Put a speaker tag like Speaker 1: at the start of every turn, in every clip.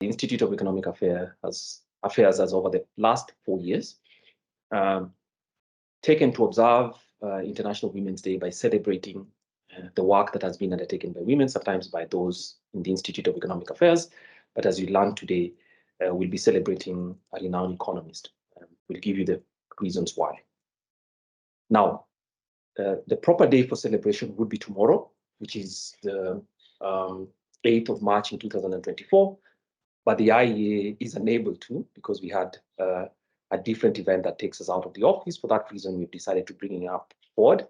Speaker 1: the Institute of Economic Affairs has over the last 4 years taken to observe International Women's Day by celebrating the work that has been undertaken by women, sometimes by those in the Institute of Economic Affairs. But as you learned today, we'll be celebrating a renowned economist. We'll give you the reasons why. Now, the proper day for celebration would be tomorrow, which is the 8th of March in 2024. But the IEA is unable to, because we had a different event that takes us out of the office. For that reason, we've decided to bring it up forward,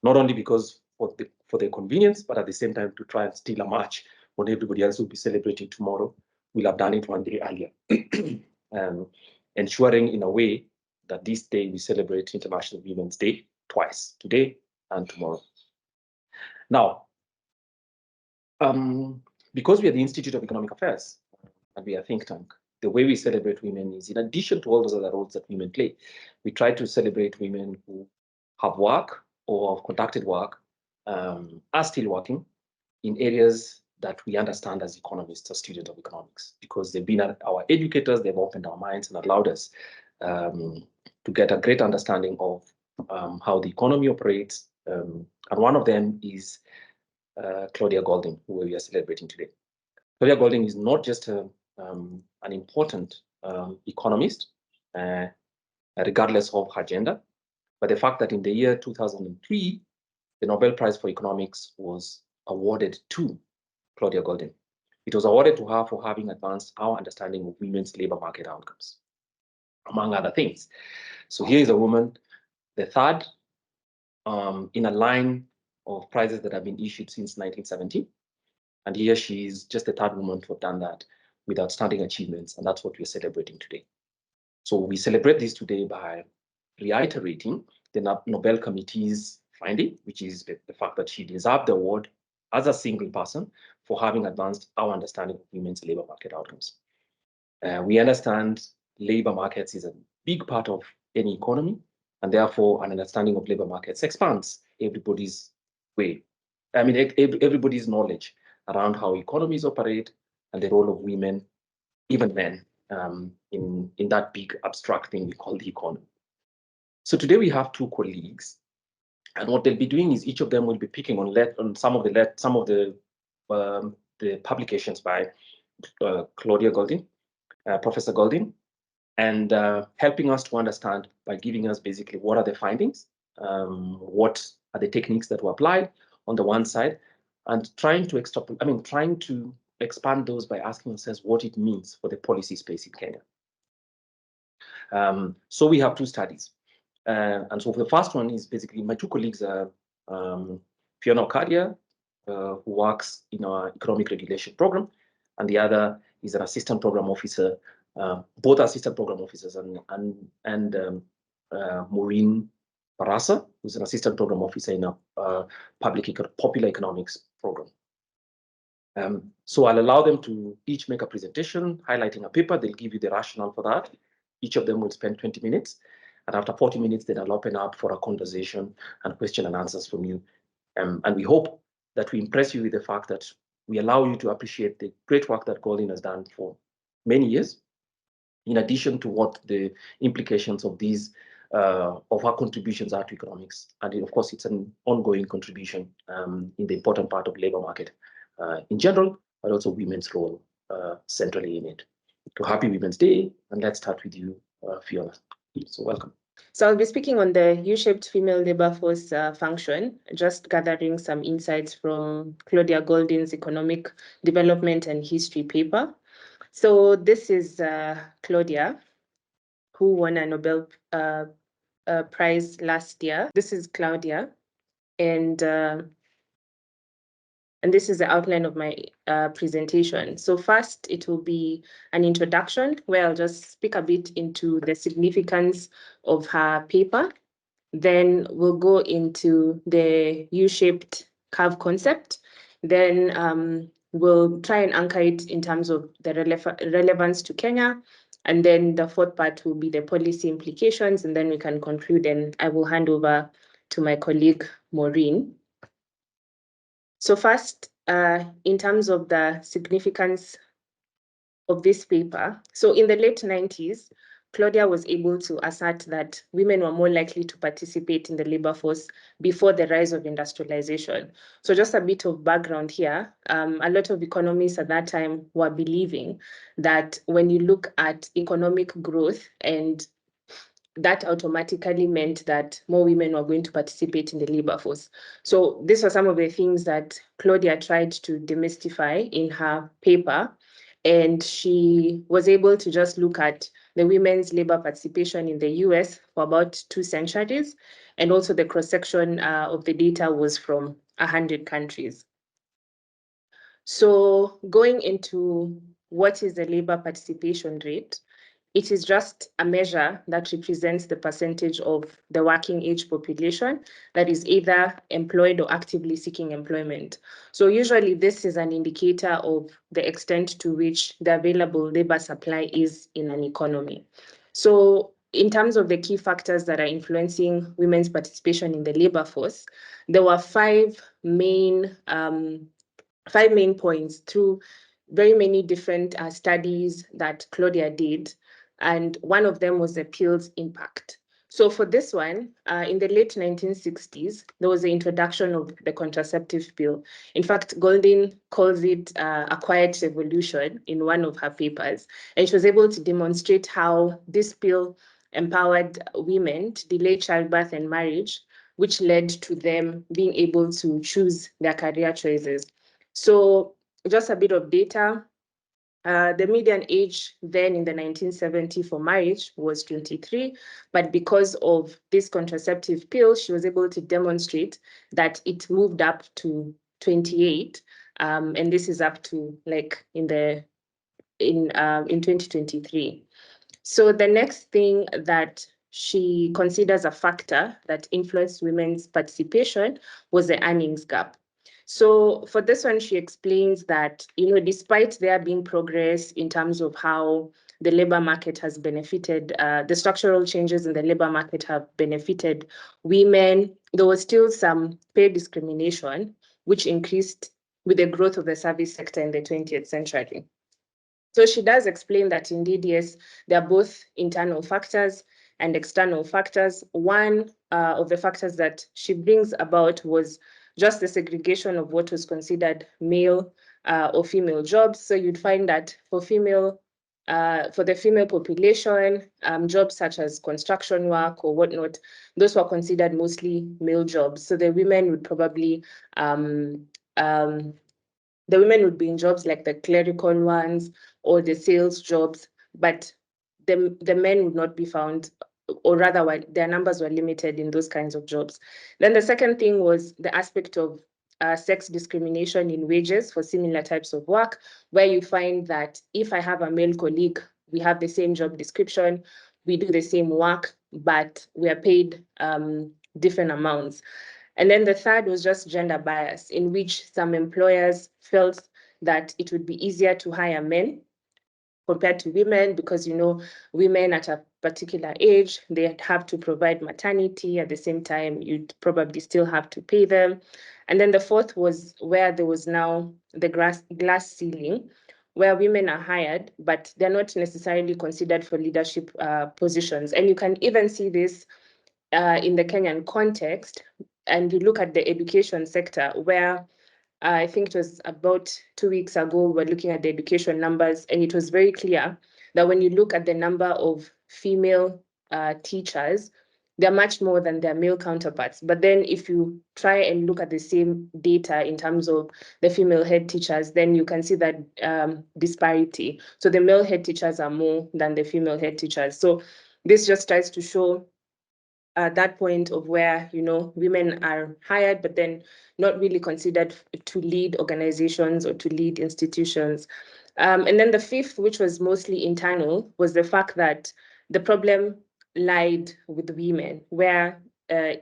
Speaker 1: not only because for their convenience, but at the same time to try and steal a march when everybody else will be celebrating tomorrow. We'll have done it one day earlier, ensuring in a way that this day we celebrate International Women's Day twice, today and tomorrow. Now, because we are the Institute of Economic Affairs and we are a think tank, the way we celebrate women is, in addition to all those other roles that women play, we try to celebrate women who have work or have conducted work, are still working in areas that we understand as economists or students of economics, because they've been our educators, they've opened our minds and allowed us to get a great understanding of how the economy operates. And one of them is Claudia Goldin, who we are celebrating today. Claudia Goldin is not just an important economist, regardless of her gender, but the fact that in the year 2003, the Nobel Prize for Economics was awarded to Claudia Goldin. It was awarded to her for having advanced our understanding of women's labor market outcomes, among other things. So here is a woman, the third in a line of prizes that have been issued since 1970. And here she is just the third woman to have done that with outstanding achievements, and that's what we're celebrating today. So we celebrate this today by reiterating the Nobel Committee's finding, which is the fact that she deserved the award as a single person for having advanced our understanding of women's labor market outcomes. We understand labor markets is a big part of any economy, and therefore an understanding of labor markets expands everybody's everybody's knowledge around how economies operate and the role of women, even men, in that big abstract thing we call the economy. So today we have two colleagues, and what they'll be doing is each of them will be picking on some of the publications by Claudia Goldin, Professor Goldin, and helping us to understand by giving us basically what are the findings, what are the techniques that were applied on the one side, and trying to expand those by asking ourselves what it means for the policy space in Kenya. So we have two studies. And so the first one is basically my two colleagues are Fiona Okadia, who works in our economic regulation program, and the other is an assistant program officer, both assistant program officers, and Maureen Barasa, who's an assistant program officer in a popular economics program. So I'll allow them to each make a presentation highlighting a paper. They'll give you the rationale for that. Each of them will spend 20 minutes. And after 40 minutes, then I'll open up for a conversation and question and answers from you. And we hope that we impress you with the fact that we allow you to appreciate the great work that Goldin has done for many years, in addition to what the implications of these of our contributions are to economics. And of course, it's an ongoing contribution in the important part of labor market in general, but also women's role centrally in it. So happy Women's Day, and let's start with you, Fiona. So welcome.
Speaker 2: So I'll be speaking on the U-shaped female labor force function, just gathering some insights from Claudia Goldin's economic development and history paper. So this is Claudia, who won a Nobel Prize last year. This is Claudia, and this is the outline of my presentation. So first, it will be an introduction where I'll just speak a bit into the significance of her paper. Then we'll go into the U-shaped curve concept. Then we'll try and anchor it in terms of the relevance to Kenya. And then the fourth part will be the policy implications. And then we can conclude, and I will hand over to my colleague, Maureen. So first, in terms of the significance of this paper, so in the late 90s, Claudia was able to assert that women were more likely to participate in the labor force before the rise of industrialization. So just a bit of background here, a lot of economists at that time were believing that when you look at economic growth, and that automatically meant that more women were going to participate in the labor force. So these were some of the things that Claudia tried to demystify in her paper. And she was able to just look at the women's labor participation in the US for about 2 centuries. And also the cross-section of the data was from 100 countries. So going into what is the labor participation rate, it is just a measure that represents the percentage of the working age population that is either employed or actively seeking employment. So usually this is an indicator of the extent to which the available labor supply is in an economy. So in terms of the key factors that are influencing women's participation in the labor force, there were five main points through very many different studies that Claudia did. And one of them was the pill's impact. So for this one, in the late 1960s, there was the introduction of the contraceptive pill. In fact, Goldin calls it a quiet revolution in one of her papers. And she was able to demonstrate how this pill empowered women to delay childbirth and marriage, which led to them being able to choose their career choices. So just a bit of data. The median age then in the 1970s for marriage was 23, but because of this contraceptive pill, she was able to demonstrate that it moved up to 28, and this is up to like in 2023. So the next thing that she considers a factor that influenced women's participation was the earnings gap. So for this one, she explains that, despite there being progress in terms of how the labor market has benefited, the structural changes in the labor market have benefited women, there was still some pay discrimination, which increased with the growth of the service sector in the 20th century. So she does explain that indeed, yes, there are both internal factors and external factors. One of the factors that she brings about was just the segregation of what was considered male or female jobs. So you'd find that for the female population, jobs such as construction work or whatnot, those were considered mostly male jobs. So the women would probably the women would be in jobs like the clerical ones or the sales jobs, but the men would not be found, or rather their numbers were limited in those kinds of jobs. Then the second thing was the aspect of sex discrimination in wages for similar types of work, where you find that if I have a male colleague, we have the same job description, we do the same work, but we are paid different amounts. And then the third was just gender bias, in which some employers felt that it would be easier to hire men compared to women because, women at a particular age, they have to provide maternity. At the same time, you'd probably still have to pay them. And then the fourth was where there was now the glass ceiling, where women are hired, but they're not necessarily considered for leadership positions. And you can even see this in the Kenyan context, and you look at the education sector, where I think it was about 2 weeks ago, we were looking at the education numbers, and it was very clear that when you look at the number of female teachers, they're much more than their male counterparts. But then if you try and look at the same data in terms of the female head teachers, then you can see that disparity. So the male head teachers are more than the female head teachers. So this just tries to show that point of where, women are hired, but then not really considered to lead organizations or to lead institutions. And then the fifth, which was mostly internal, was the fact that the problem lied with women, where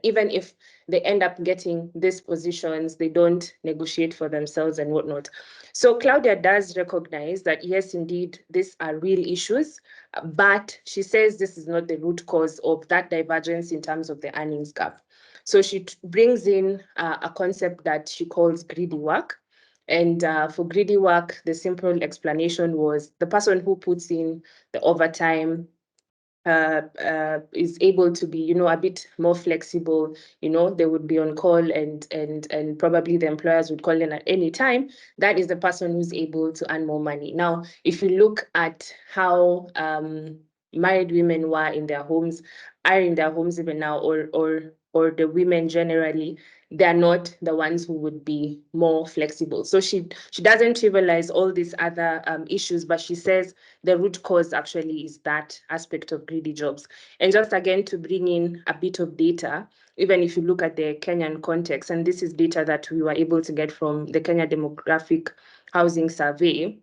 Speaker 2: even if they end up getting these positions, they don't negotiate for themselves and whatnot. So Claudia does recognize that, yes, indeed, these are real issues, but she says this is not the root cause of that divergence in terms of the earnings gap. So she brings in a concept that she calls greedy work. And for greedy work, the simple explanation was the person who puts in the overtime is able to be, a bit more flexible. They would be on call, and probably the employers would call in at any time. That is the person who's able to earn more money. Now, if you look at how married women are in their homes even now, or the women generally, they're not the ones who would be more flexible. So she doesn't trivialize all these other issues, but she says the root cause actually is that aspect of greedy jobs. And just again to bring in a bit of data, even if you look at the Kenyan context, and this is data that we were able to get from the Kenya Demographic Housing Survey,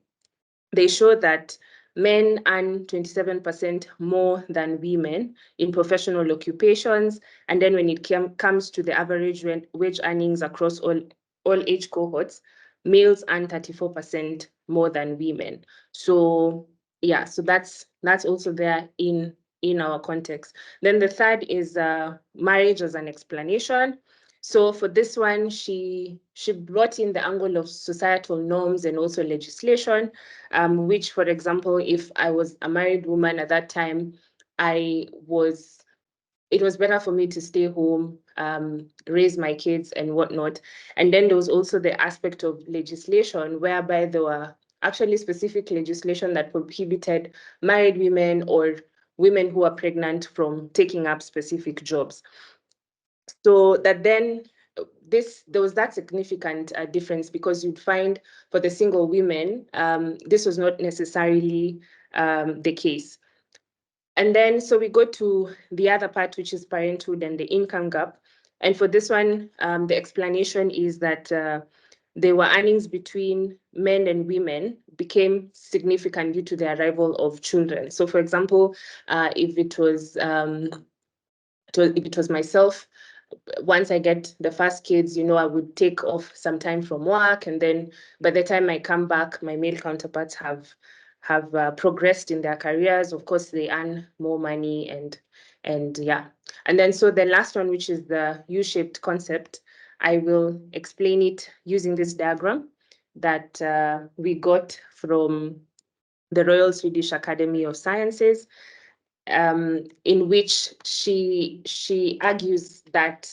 Speaker 2: they show that men earn 27% more than women in professional occupations. And then when it comes to the average wage earnings across all age cohorts, males earn 34% more than women. So yeah, so that's also there in our context. Then the third is marriage as an explanation. So for this one, she brought in the angle of societal norms and also legislation, which, for example, if I was a married woman at that time, it was better for me to stay home, raise my kids and whatnot. And then there was also the aspect of legislation, whereby there were actually specific legislation that prohibited married women or women who are pregnant from taking up specific jobs. So that then there was that significant difference, because you'd find for the single women, this was not necessarily the case. And then, so we go to the other part, which is parenthood and the income gap. And for this one, the explanation is that there were earnings between men and women became significant due to the arrival of children. So for example, if it was myself, once I get the first kids, I would take off some time from work, and then by the time I come back, my male counterparts have progressed in their careers. Of course, they earn more money, and yeah. And then so the last one, which is the U-shaped concept, I will explain it using this diagram that we got from the Royal Swedish Academy of Sciences, in which she argues that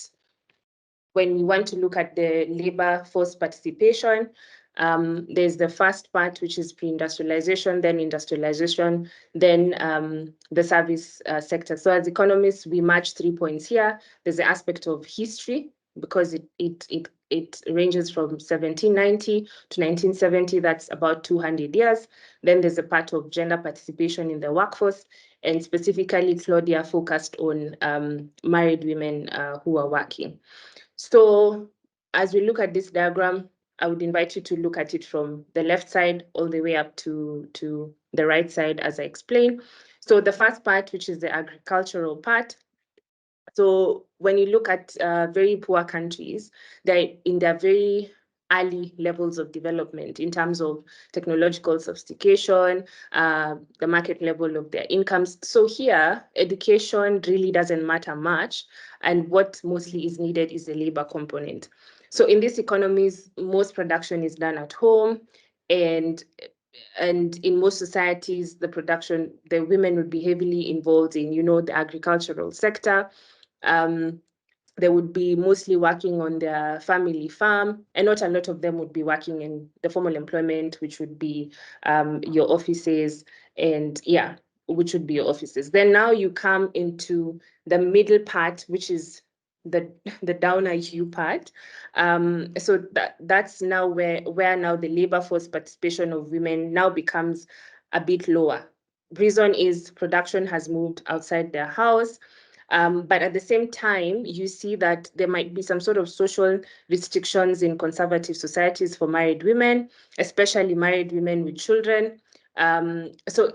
Speaker 2: when you want to look at the labor force participation, there's the first part, which is pre-industrialization, then industrialization, then the service sector. So as economists, we match 3 points here. There's the aspect of history, because it ranges from 1790 to 1970. That's about 200 years. Then there's a part of gender participation in the workforce, and specifically Claudia focused on married women who are working. So as we look at this diagram, I would invite you to look at it from the left side all the way up to the right side, as I explained. So the first part, which is the agricultural part. So when you look at very poor countries, they're in their very early levels of development in terms of technological sophistication, the market level of their incomes. So here, education really doesn't matter much, and what mostly is needed is the labor component. So in these economies, most production is done at home, and in most societies, the women would be heavily involved in, the agricultural sector. They would be mostly working on their family farm, and not a lot of them would be working in the formal employment, which would be your offices, and yeah, which would be your offices. Then now you come into the middle part, which is the down IQ part. So that's now where now the labor force participation of women now becomes a bit lower. Reason is production has moved outside their house. But at the same time, you see that there might be some sort of social restrictions in conservative societies for married women, especially married women with children. So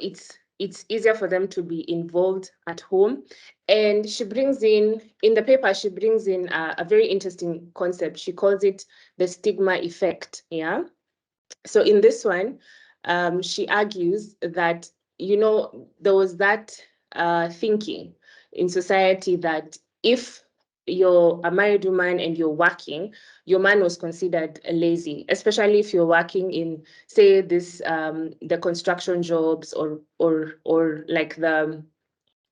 Speaker 2: it's easier for them to be involved at home. And she brings in the paper, a very interesting concept. She calls it the stigma effect. Yeah. So in this one, she argues that, there was that thinking in society that if you're a married woman and you're working, your man was considered lazy, especially if you're working in, say, this the construction jobs, or like the,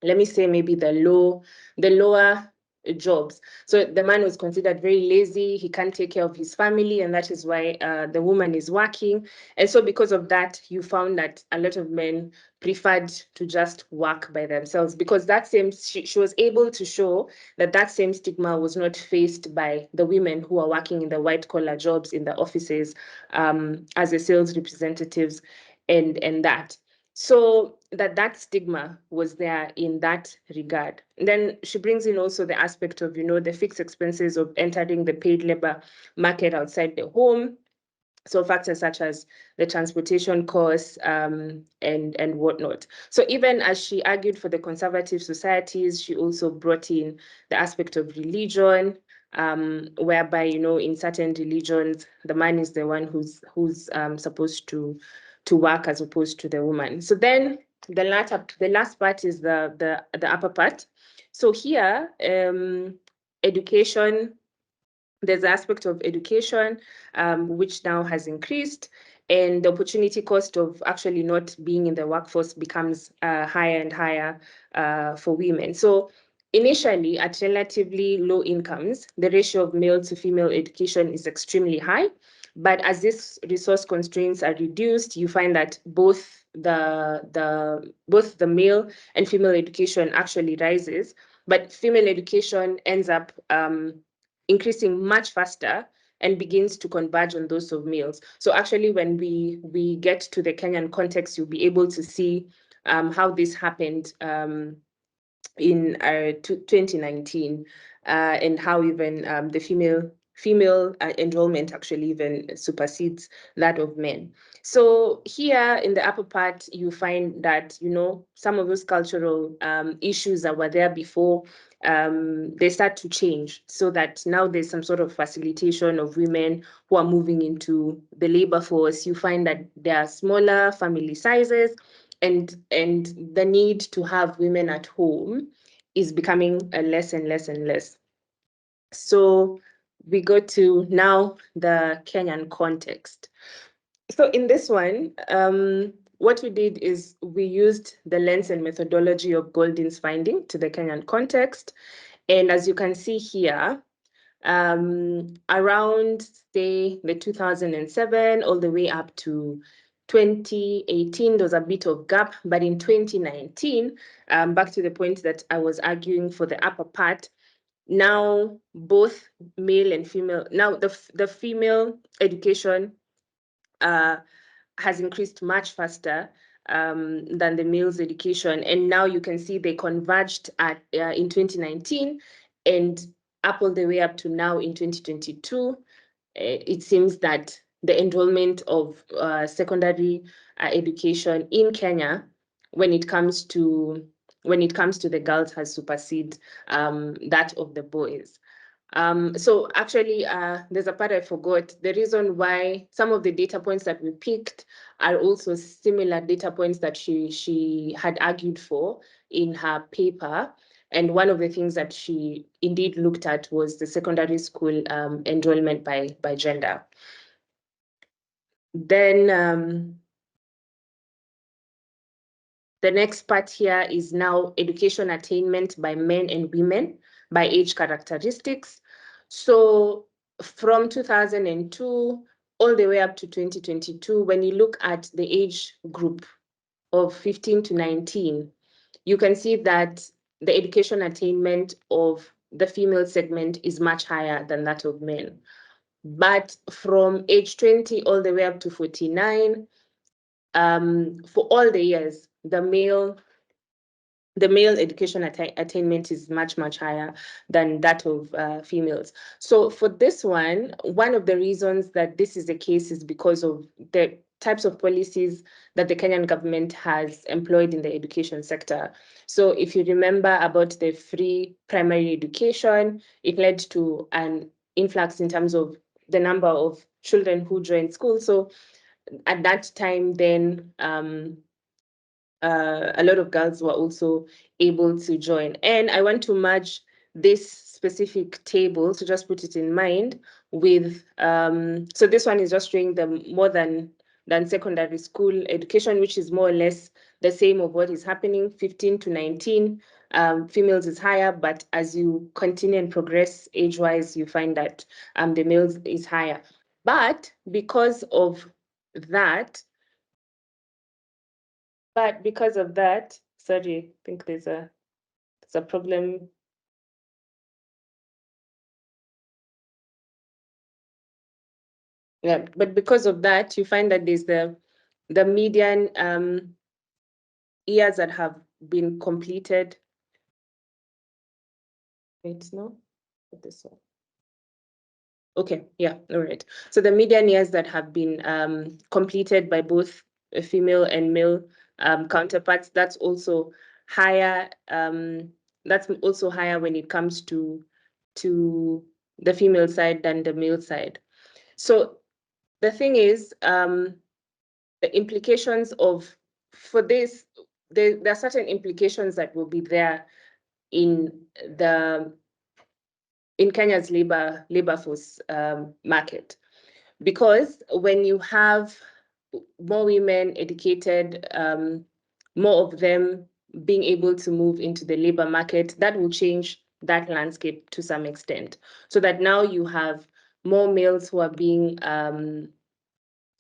Speaker 2: let me say, maybe the lower jobs. So the man was considered very lazy. He can't take care of his family, and that is why the woman is working. And so because of that, you found that a lot of men preferred to just work by themselves, because that same, she was able to show that that same stigma was not faced by the women who are working in the white collar jobs in the offices, as a sales representatives, and that. So that stigma was there in that regard. Then she brings in also the aspect of, the fixed expenses of entering the paid labor market outside the home. So factors such as the transportation costs, and whatnot. So even as she argued for the conservative societies, she also brought in the aspect of religion, whereby, in certain religions, the man is the one who's supposed to work as opposed to the woman. So then the last part is the upper part. So here, education, there's the aspect of education, which now has increased, and the opportunity cost of actually not being in the workforce becomes higher and higher for women. So initially, at relatively low incomes, the ratio of male to female education is extremely high. But as these resource constraints are reduced, you find that both the male and female education actually rises, but female education ends up increasing much faster and begins to converge on those of males. So actually, when we get to the Kenyan context, you'll be able to see how this happened in 2019, and how even the female enrollment actually even supersedes that of men. So here in the upper part, you find that, some of those cultural issues that were there before, they start to change, so that now there's some sort of facilitation of women who are moving into the labor force. You find that there are smaller family sizes, and the need to have women at home is becoming less and less and less. So we go to now the Kenyan context. So in this one, what we did is we used the lens and methodology of Goldin's finding to the Kenyan context. And as you can see here, around, say, the 2007 all the way up to 2018, there was a bit of gap. But in 2019, back to the point that I was arguing for the upper part, now both male and female, now the female education has increased much faster than the male's education. And now you can see they converged at in 2019, and up all the way up to now in 2022. It seems that the enrollment of secondary education in Kenya, when it comes to the girls, has superseded that of the boys. So actually, there's a part I forgot. The reason why some of the data points that we picked are also similar data points that she had argued for in her paper. And one of the things that she indeed looked at was the secondary school enrollment by gender. Then the next part here is now education attainment by men and women by age characteristics. So from 2002 all the way up to 2022, when you look at the age group of 15 to 19, you can see that the education attainment of the female segment is much higher than that of men. But from age 20 all the way up to 49, for all the years, the male education attainment is much, much higher than that of females. So for this one of the reasons that this is the case is because of the types of policies that the Kenyan government has employed in the education sector. So if you remember about the free primary education, it led to an influx in terms of the number of children who joined school. So at that time, then a lot of girls were also able to join. And I want to merge this specific table, to just put it in mind, with so this one is just showing the more than secondary school education, which is more or less the same of what is happening. 15 to 19, females is higher, but as you continue and progress age-wise, you find that the males is higher. But because of that, sorry, I think there's a problem. Yeah, but because of that, you find that there's the median years that have been completed. Wait, no, not this one. Okay, yeah, all right. So the median years that have been completed by both female and male counterparts, that's also higher. That's also higher when it comes to the female side than the male side. So the thing is, the implications for this, there are certain implications that will be there in Kenya's labor force market, because when you have more women educated, more of them being able to move into the labor market, that will change that landscape to some extent, so that now you have more males who are being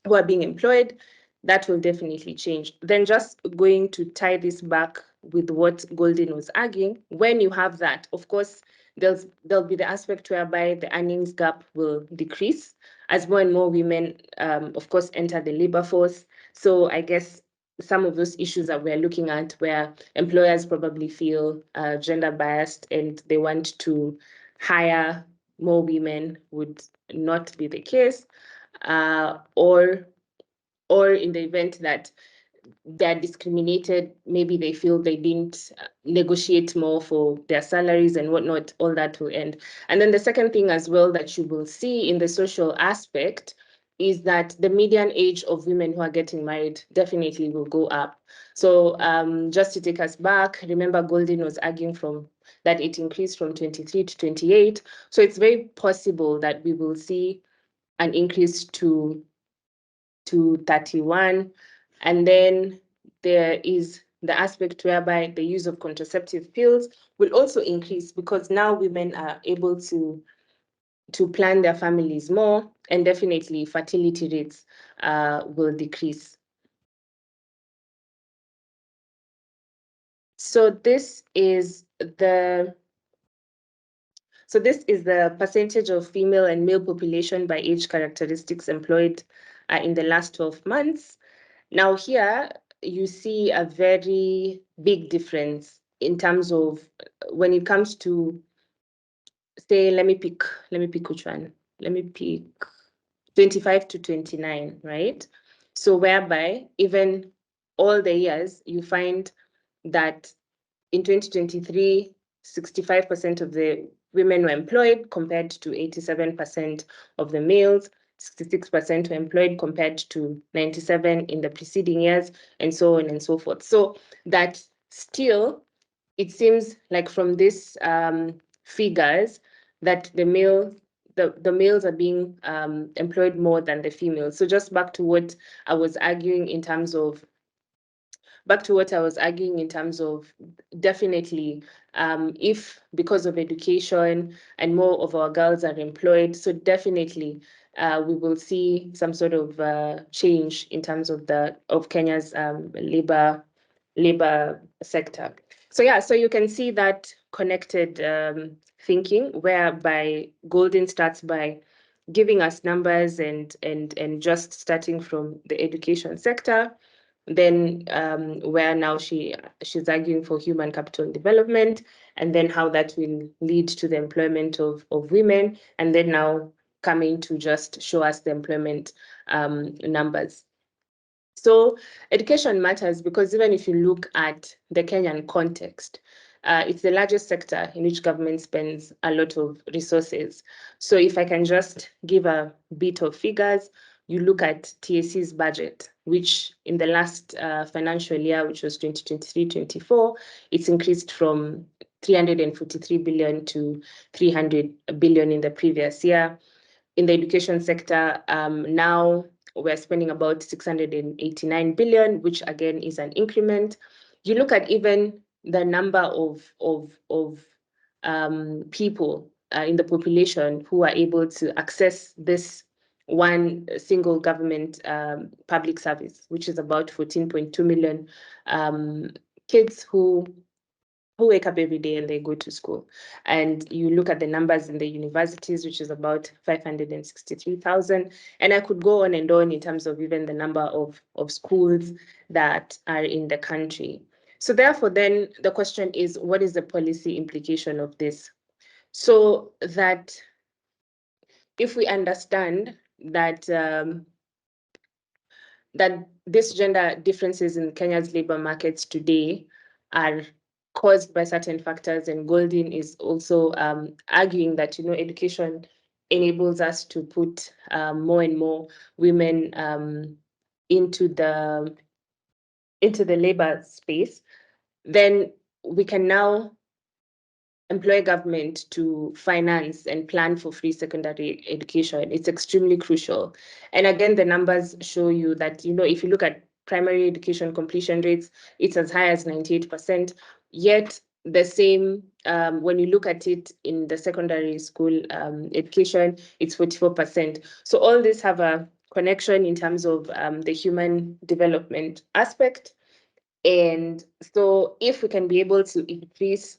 Speaker 2: employed. That will definitely change. Then just going to tie this back with what Goldin was arguing, when you have that, of course, there'll be the aspect whereby the earnings gap will decrease as more and more women, of course, enter the labor force. So I guess some of those issues that we're looking at, where employers probably feel gender biased and they want to hire more women, would not be the case. Or in the event that they're discriminated, maybe they feel they didn't negotiate more for their salaries and whatnot, all that will end. And then the second thing as well that you will see in the social aspect is that the median age of women who are getting married definitely will go up. So just to take us back, remember Goldin was arguing that it increased from 23 to 28. So it's very possible that we will see an increase to 31. And then there is the aspect whereby the use of contraceptive pills will also increase, because now women are able to plan their families more, and definitely fertility rates will decrease. So this is the percentage of female and male population by age characteristics employed in the last 12 months. Now here you see a very big difference in terms of when it comes to, say, let me pick which one? Let me pick 25 to 29, right? So whereby even all the years you find that in 2023, 65% of the women were employed compared to 87% of the males. 66% were employed compared to 97 in the preceding years, and so on and so forth. So that still, it seems like from these figures that the males are being employed more than the females. So just back to what I was arguing in terms of definitely, if because of education and more of our girls are employed, so definitely we will see some sort of change in terms of Kenya's labor sector. So yeah, so you can see that connected thinking, whereby Goldin starts by giving us numbers and just starting from the education sector. Then where now she's arguing for human capital development, and then how that will lead to the employment of women, and then now coming to just show us the employment numbers. So education matters, because even if you look at the Kenyan context, it's the largest sector in which government spends a lot of resources. So if I can just give a bit of figures, you look at TSC's budget, which in the last financial year, which was 2023-24, it's increased from 343 billion to 300 billion in the previous year. In the education sector, now we're spending about 689 billion, which again is an increment. You look at even the number of people in the population who are able to access this one single government public service, which is about 14.2 million kids who wake up every day and they go to school. And you look at the numbers in the universities, which is about 563,000. And I could go on and on in terms of even the number of schools that are in the country. So therefore, then the question is, what is the policy implication of this? So that if we understand that that these gender differences in Kenya's labor markets today are caused by certain factors, and Goldin is also arguing that education enables us to put more and more women into the labor space, then we can now employ government to finance and plan for free secondary education. It's extremely crucial. And again, the numbers show you that, if you look at primary education completion rates, it's as high as 98%. Yet the same, when you look at it in the secondary school education, it's 44%. So all this have a connection in terms of the human development aspect. And so if we can be able to increase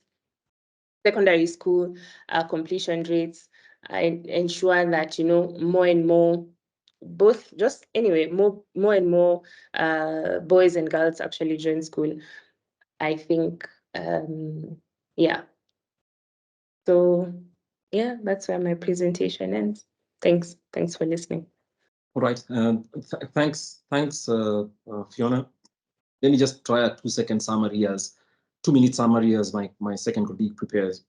Speaker 2: secondary school completion rates, ensure that more and more, more and more boys and girls actually join school. I think yeah. So yeah, that's where my presentation ends. Thanks for listening.
Speaker 1: All right. Thanks, Fiona. Let me just try a 2-second summary 2-minute summary as my second colleague prepares.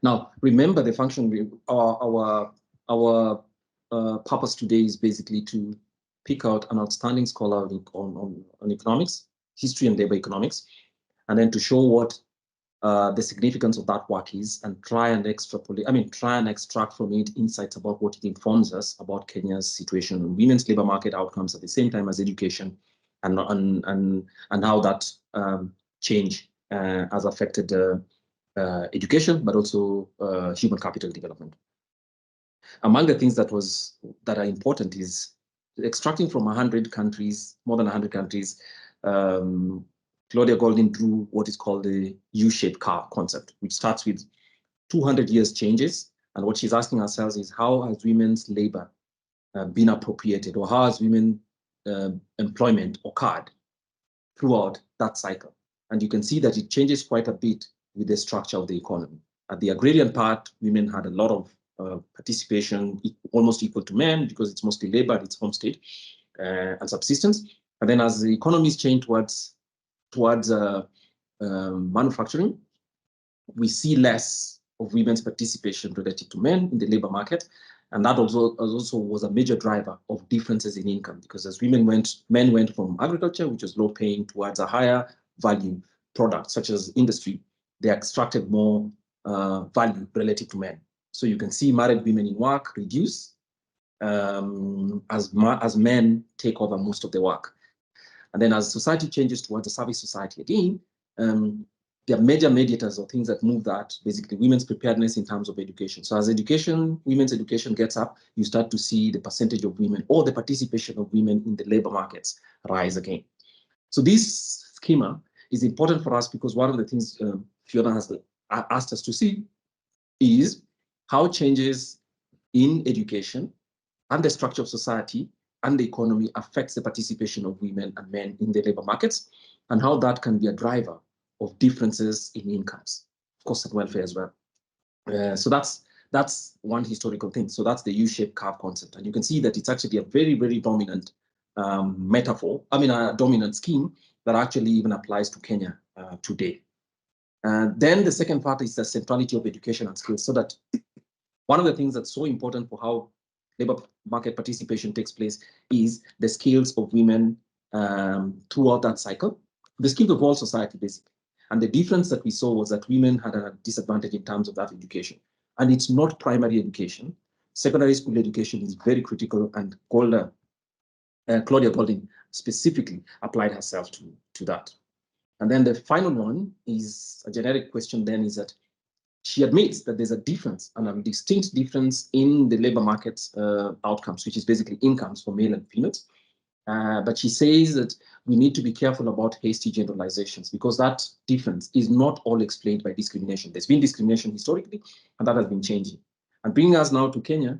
Speaker 1: Now, remember the function. Our purpose today is basically to pick out an outstanding scholar on economics, history and labor economics, and then to show what the significance of that work is, and try and extract from it insights about what it informs us about Kenya's situation on women's labor market outcomes at the same time as education, and how that change has affected education, but also human capital development. Among the things that are important is extracting from 100 countries, more than 100 countries. Claudia Goldin drew what is called the U-shaped curve concept, which starts with 200 years changes. And what she's asking ourselves is, how has women's labor been appropriated, or how has women employment occurred throughout that cycle? And you can see that it changes quite a bit with the structure of the economy. At the agrarian part, women had a lot of participation, almost equal to men, because it's mostly labor, it's homestead and subsistence. And then as the economies change towards manufacturing, we see less of women's participation related to men in the labor market. And that also was a major driver of differences in income, because as men went from agriculture, which was low paying, towards a higher value product, such as industry, they extracted more value relative to men. So you can see married women in work reduce as men take over most of the work. And then as society changes towards a service society again, there are major mediators or things that move that, basically women's preparedness in terms of education. So as women's education gets up, you start to see the percentage of women or the participation of women in the labor markets rise again. So this schema is important for us because one of the things Fiona has asked us to see is how changes in education and the structure of society and the economy affects the participation of women and men in the labor markets, and how that can be a driver of differences in incomes, of course, and welfare as well. So that's one historical thing. So that's the U-shaped curve concept. And you can see that it's actually a very, very dominant a dominant scheme that actually even applies to Kenya today. Then the second part is the centrality of education and skills. So that one of the things that's so important for how labor market participation takes place is the skills of women throughout that cycle, the skills of all society, basically. And the difference that we saw was that women had a disadvantage in terms of that education. And it's not primary education. Secondary school education is very critical, and Claudia Goldin specifically applied herself to that. And then the final one is a generic question then, is that she admits that there's a difference, and a distinct difference in the labor market outcomes, which is basically incomes for male and females. But she says that we need to be careful about hasty generalizations, because that difference is not all explained by discrimination. There's been discrimination historically, and that has been changing. And bringing us now to Kenya,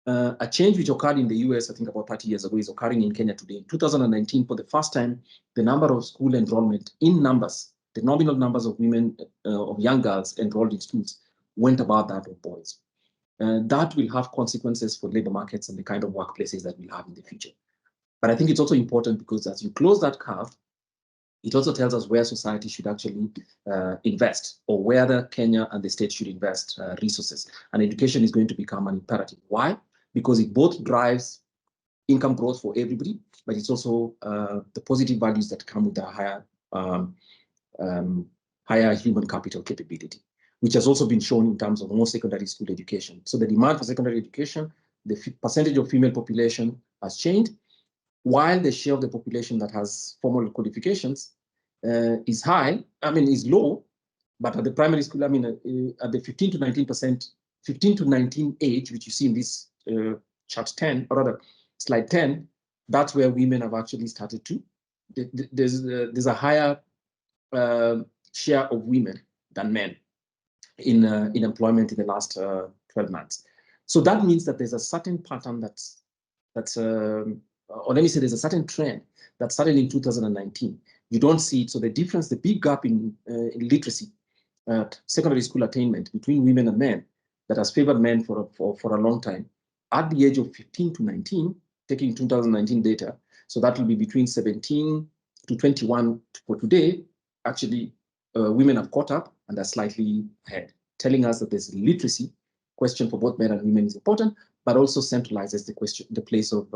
Speaker 1: a change which occurred in the US, I think about 30 years ago, is occurring in Kenya today. In 2019, for the first time, the number of school enrollment in numbers, the nominal numbers of women, of young girls enrolled in schools, went above that of boys. That will have consequences for labor markets and the kind of workplaces that we'll have in the future. But I think it's also important because as you close that curve, it also tells us where society should actually invest, or whether Kenya and the state should invest resources. And education is going to become an imperative. Why? Because it both drives income growth for everybody, but it's also the positive values that come with a higher human capital capability, which has also been shown in terms of more secondary school education. So the demand for secondary education, the percentage of female population has changed, while the share of the population that has formal qualifications is high, is low, but at the primary school, at the 15 to 19%, 15 to 19 age, which you see in this chart 10, or rather slide 10, that's where women have actually started to. There's a higher share of women than men in employment in the last 12 months. So that means that there's a certain pattern or let me say there's a certain trend that started in 2019. You don't see it. So the difference, the big gap in literacy, secondary school attainment between women and men, that has favored men for a long time, at the age of 15 to 19, taking 2019 data, so that will be between 17 to 21 for today, actually women have caught up and are slightly ahead, telling us that there's literacy question for both men and women is important, but also centralizes the place of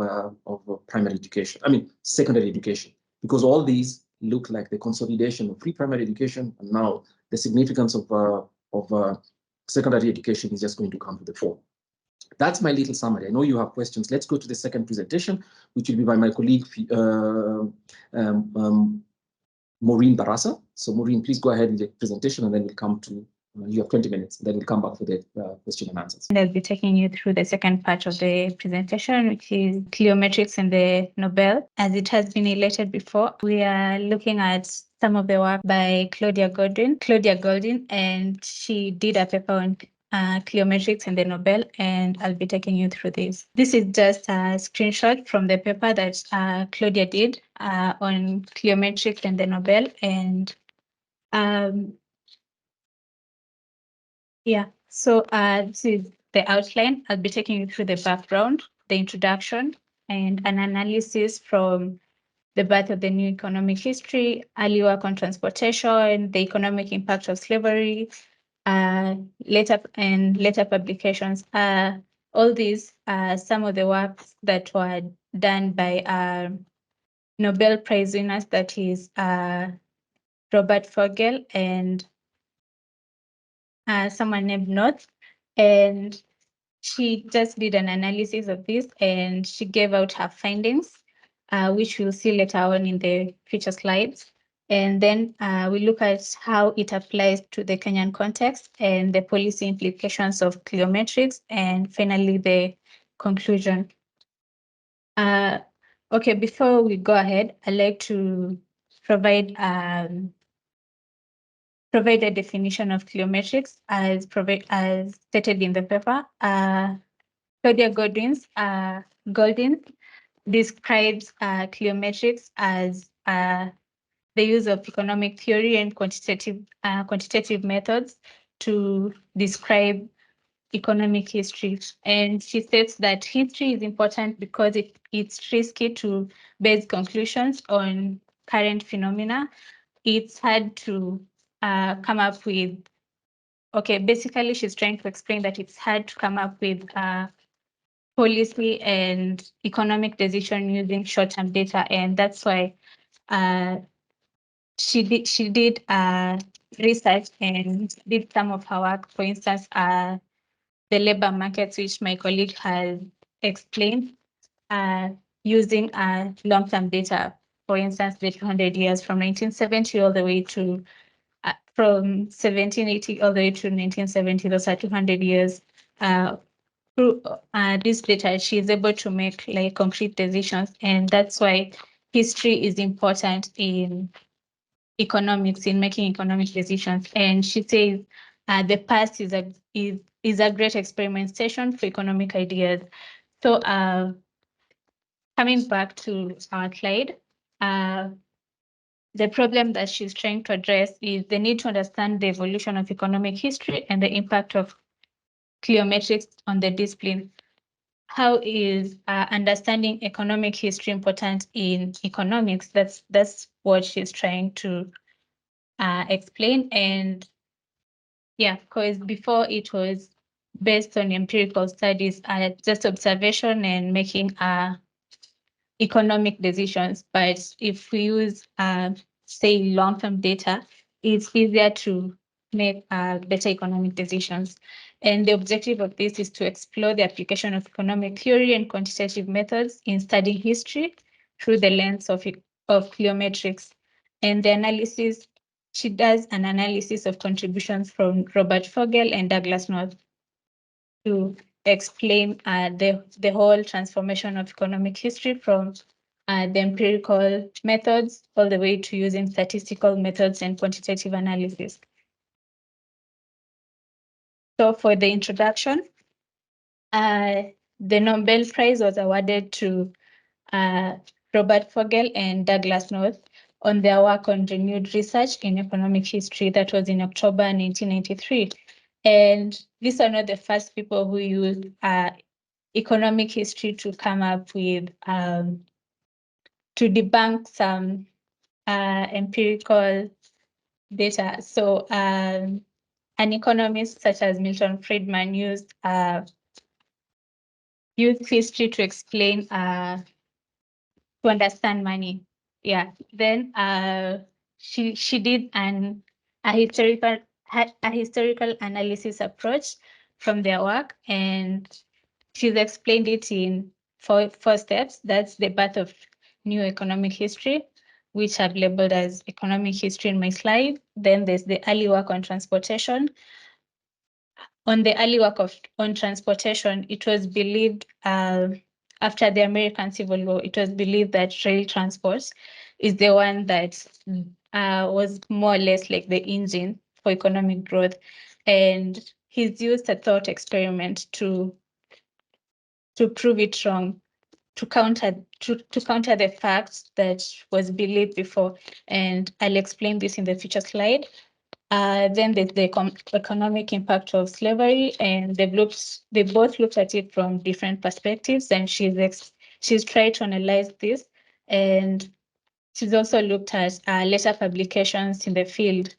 Speaker 1: primary education, secondary education, because all these look like the consolidation of pre-primary education, and now the significance of secondary education is just going to come to the fore. That's my little summary. I know you have questions. Let's go to the second presentation, which will be by my colleague, Maureen Barasa. So Maureen, please go ahead with the presentation, and then we'll come to, you have 20 minutes, then we'll come back for the question and answers.
Speaker 3: And I'll be taking you through the second part of the presentation, which is cliometrics and the Nobel. As it has been elated before, we are looking at some of the work by Claudia Goldin, and she did a paper on cliometrics and the Nobel, and I'll be taking you through this. This is just a screenshot from the paper that Claudia did on cliometrics and the Nobel, and yeah, so this is the outline. I'll be taking you through the background, the introduction, and an analysis from the birth of the new economic history, early work on transportation, the economic impact of slavery, later publications. All these are some of the works that were done by Nobel Prize winners, that is Robert Fogel and someone named North, and she just did an analysis of this, and she gave out her findings, which we'll see later on in the future slides. And then we look at how it applies to the Kenyan context and the policy implications of cliometrics, and finally the conclusion. Okay, before we go ahead, I'd like to provide a definition of cliometrics as stated in the paper. Claudia Goldin describes cliometrics as the use of economic theory and quantitative methods to describe economic history. And she states that history is important because it's risky to base conclusions on current phenomena. It's hard to come up with, basically she's trying to explain that it's hard to come up with policy and economic decision using short-term data, and that's why she did research and did some of her work. For instance, the labor markets, which my colleague has explained, using long-term data. For instance, the 200 years from 1970 all the way to from 1780 all the way to 1970. Those are 200 years. Through this data, she is able to make like concrete decisions, and that's why history is important in economics, in making economic decisions. And she says the past is a great experimentation for economic ideas. So coming back to our slide, the problem that she's trying to address is the need to understand the evolution of economic history and the impact of cliometrics on the discipline. How is understanding economic history important in economics? That's what she's trying to explain. And yeah, because before it was based on empirical studies, just observation and making economic decisions. But if we use, say, long-term data, it's easier to make better economic decisions. And the objective of this is to explore the application of economic theory and quantitative methods in studying history through the lens of cliometrics. And the analysis, she does an analysis of contributions from Robert Fogel and Douglas North to explain the whole transformation of economic history from the empirical methods all the way to using statistical methods and quantitative analysis. So for the introduction, the Nobel Prize was awarded to Robert Fogel and Douglas North on their work on renewed research in economic history. That was in October 1993. And these are not the first people who used economic history to come up with, to debunk some empirical data. So an economist such as Milton Friedman used history to explain, to understand money. Yeah. Then she did a historical analysis approach from their work, and she's explained it in four steps. That's the birth of new economic history, which I've labeled as economic history in my slide. Then there's the early work on transportation. On the early work on transportation, it was believed after the American Civil War, it was believed that rail transport is the one that was more or less like the engine for economic growth. And he's used a thought experiment to prove it wrong, to counter the facts that was believed before. And I'll explain this in the future slide. Then there's the economic impact of slavery, and they both looked at it from different perspectives, and she's tried to analyze this, and she's also looked at later publications in the field.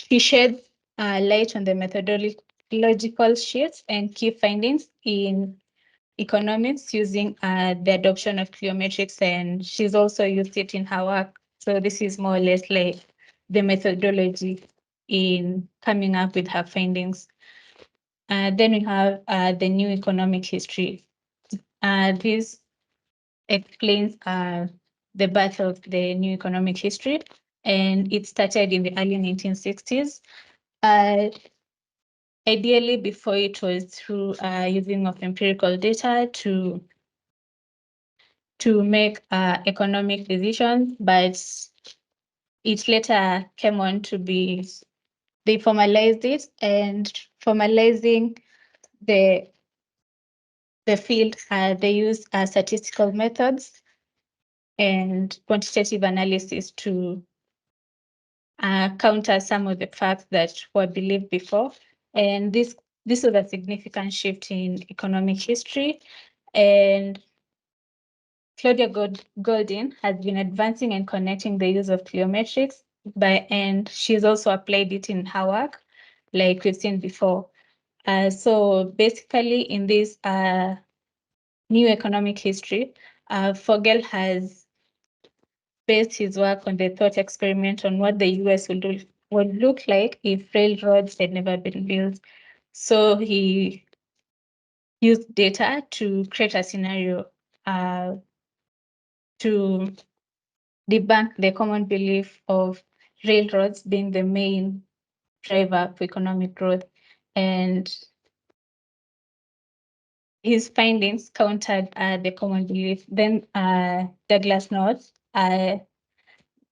Speaker 3: She shed light on the methodological shifts and key findings in economics using the adoption of cliometrics, and she's also used it in her work. So this is more or less like the methodology in coming up with her findings. Then we have the new economic history. This explains the birth of the new economic history, and it started in the early 1960s. Ideally, before it was through using of empirical data to make economic decisions, but it later came on to be, they formalized it, and formalizing the field, they use statistical methods and quantitative analysis to counter some of the facts that were believed before. And this was a significant shift in economic history. And Claudia Goldin has been advancing and connecting the use of cliometrics, and she's also applied it in her work, like we've seen before. So basically, in this new economic history, Fogel has based his work on the thought experiment on what the US would look like if railroads had never been built. So he used data to create a scenario to debunk the common belief of railroads being the main driver for economic growth. And his findings countered the common belief. Then Douglas North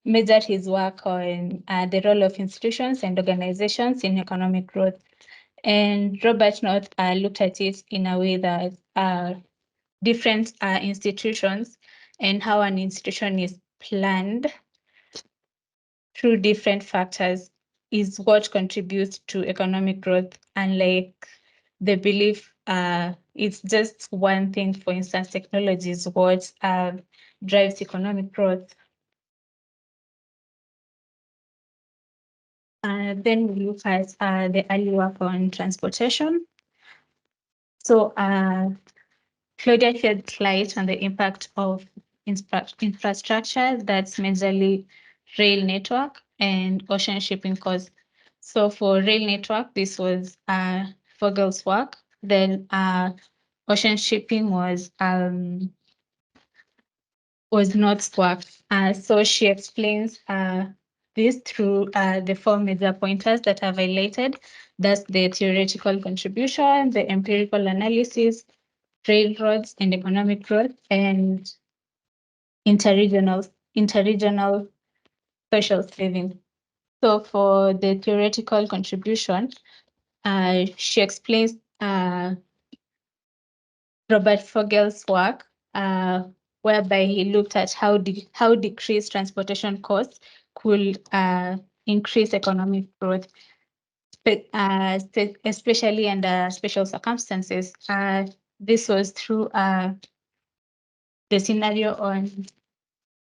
Speaker 3: measured his work on the role of institutions and organizations in economic growth. And Robert North looked at it in a way that different institutions and how an institution is planned through different factors is what contributes to economic growth, unlike the belief it's just one thing. For instance, technology is what drives economic growth. Then we look at the early work on transportation. So Claudia shed light on the impact of infrastructure, that's majorly rail network and ocean shipping costs. So for rail network, this was Vogel's work. Then ocean shipping was North's work. So she explains this through the four major pointers that are highlighted. That's the theoretical contribution, the empirical analysis, railroads and economic growth, and interregional social saving. So for the theoretical contribution, she explains Robert Vogel's work, whereby he looked at how decreased transportation costs could increase economic growth, but especially under special circumstances. This was through the scenario on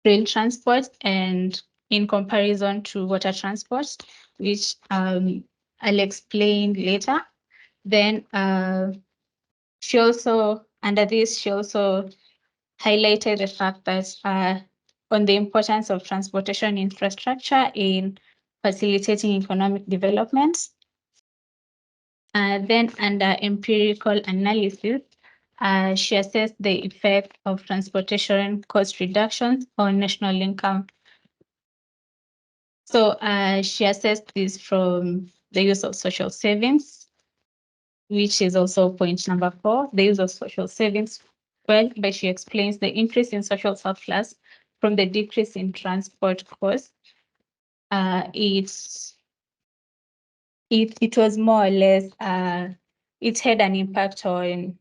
Speaker 3: rail transport and in comparison to water transport, which I'll explain later. Then she also highlighted the fact that on the importance of transportation infrastructure in facilitating economic development. Then under empirical analysis, she assessed the effect of transportation cost reductions on national income. So she assessed this from the use of social savings, which is also point number 4, the use of social savings. Well, but she explains the increase in social surplus from the decrease in transport costs. It was more or less, it had an impact on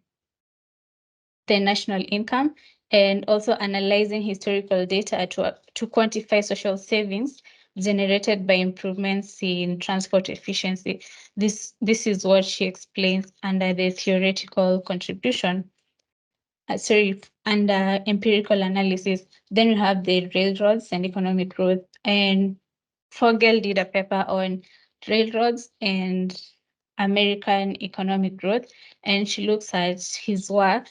Speaker 3: the national income, and also analyzing historical data to quantify social savings generated by improvements in transport efficiency. This is what she explains under the theoretical contribution. Under empirical analysis. Then we have the railroads and economic growth. And Vogel did a paper on railroads and American economic growth. And she looks at his work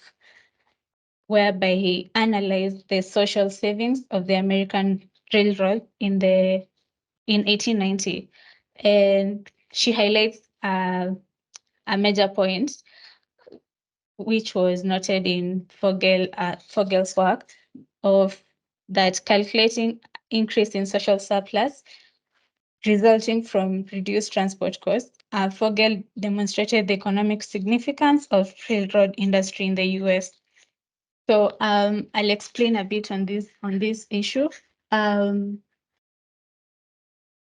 Speaker 3: whereby he analyzed the social savings of the American railroad in 1890. And she highlights a major point, which was noted in Vogel's work, of that calculating increase in social surplus resulting from reduced transport costs. Vogel demonstrated the economic significance of railroad industry in the US. So I'll explain a bit on this issue.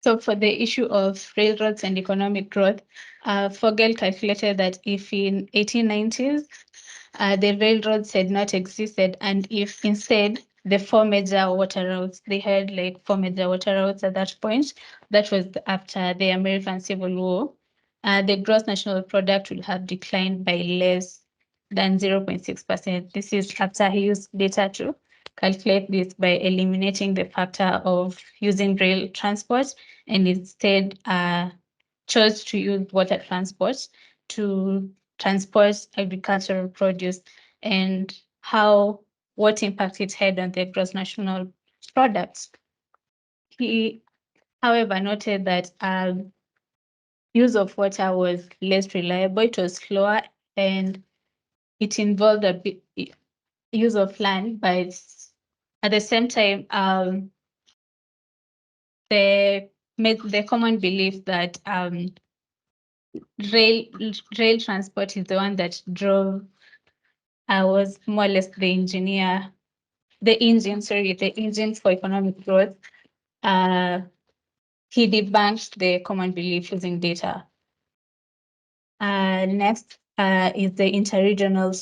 Speaker 3: So for the issue of railroads and economic growth, Vogel calculated that if in 1890s, the railroads had not existed, and if instead the four major water routes, they had like 4 major water routes at that point, that was after the American Civil War, the gross national product would have declined by less than 0.6%. This is after he used data to calculate this by eliminating the factor of using rail transport, and instead chose to use water transport to transport agricultural produce, and what impact it had on the gross national products. He, however, noted that use of water was less reliable, it was slower, and it involved a bit use of land, but at the same time, the common belief that rail transport is the one that drove was more or less the engine for economic growth. He debunked the common belief using data. Next is the interregional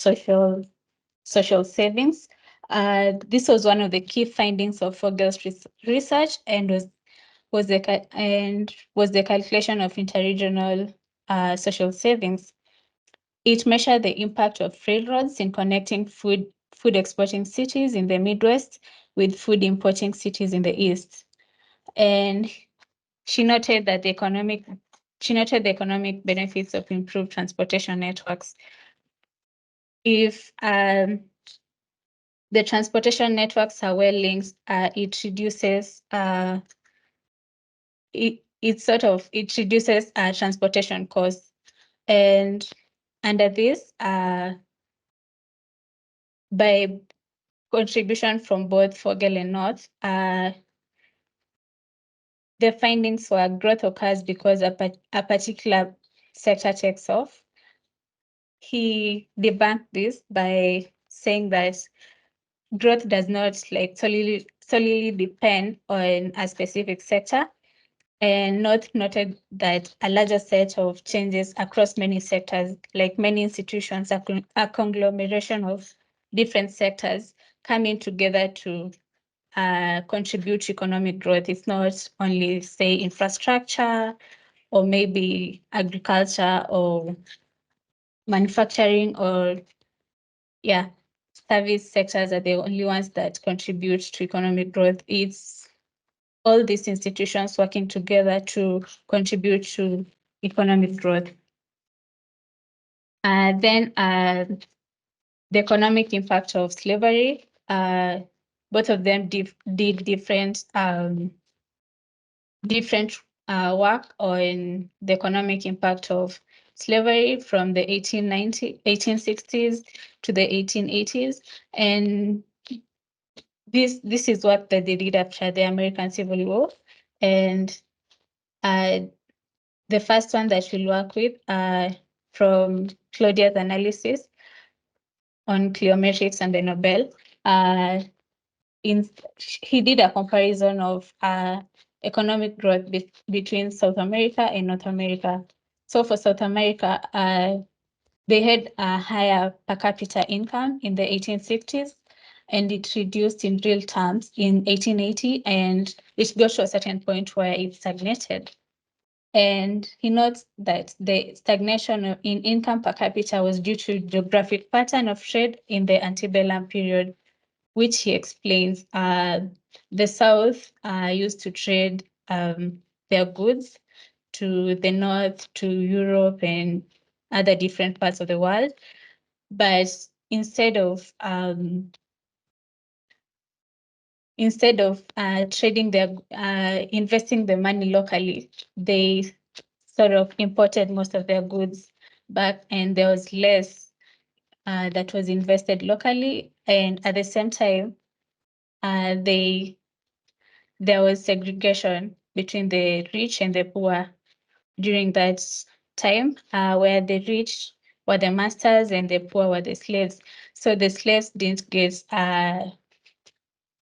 Speaker 3: social savings. This was one of the key findings of Vogel's research, and was the calculation of interregional social savings. It measured the impact of railroads in connecting food exporting cities in the Midwest with food importing cities in the East. And she noted the economic benefits of improved transportation networks. If the transportation networks are well linked, it reduces transportation costs. And under this, by contribution from both Vogel and North, the findings were growth occurs because a particular sector takes off. He debunked this by saying that growth does not solely depend on a specific sector, and North noted that a larger set of changes across many sectors, like many institutions, a conglomeration of different sectors coming together to contribute to economic growth. It's not only, say, infrastructure or maybe agriculture or manufacturing or service sectors are the only ones that contribute to economic growth. It's all these institutions working together to contribute to economic growth. Then the economic impact of slavery, both of them did different work on the economic impact of slavery from the 1860s to the 1880s. And this is what they did after the American Civil War. And the first one that we'll work with from Claudia's analysis on cliometrics and the Nobel. He did a comparison of economic growth between South America and North America. So for South America, they had a higher per capita income in the 1860s, and it reduced in real terms in 1880, and it got to a certain point where it stagnated. And he notes that the stagnation in income per capita was due to geographic pattern of trade in the antebellum period, which he explains the South used to trade their goods to the North, to Europe and other different parts of the world. But instead of trading their investing the money locally, they sort of imported most of their goods back, and there was less that was invested locally. And at the same time, there was segregation between the rich and the poor during that time, where the rich were the masters and the poor were the slaves. So the slaves didn't get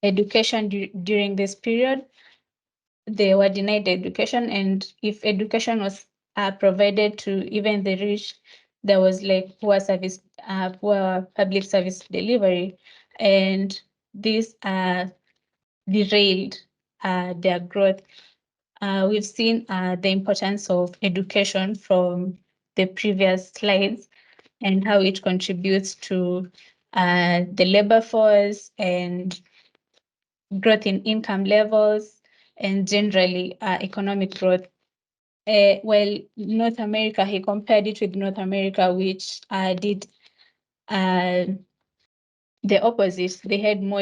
Speaker 3: education during this period. They were denied education, and if education was provided to even the rich, there was like poor public service delivery, and this derailed their growth. We've seen the importance of education from the previous slides and how it contributes to the labor force and growth in income levels and generally economic growth. Well, North America, he compared it with North America, which did the opposite. They had more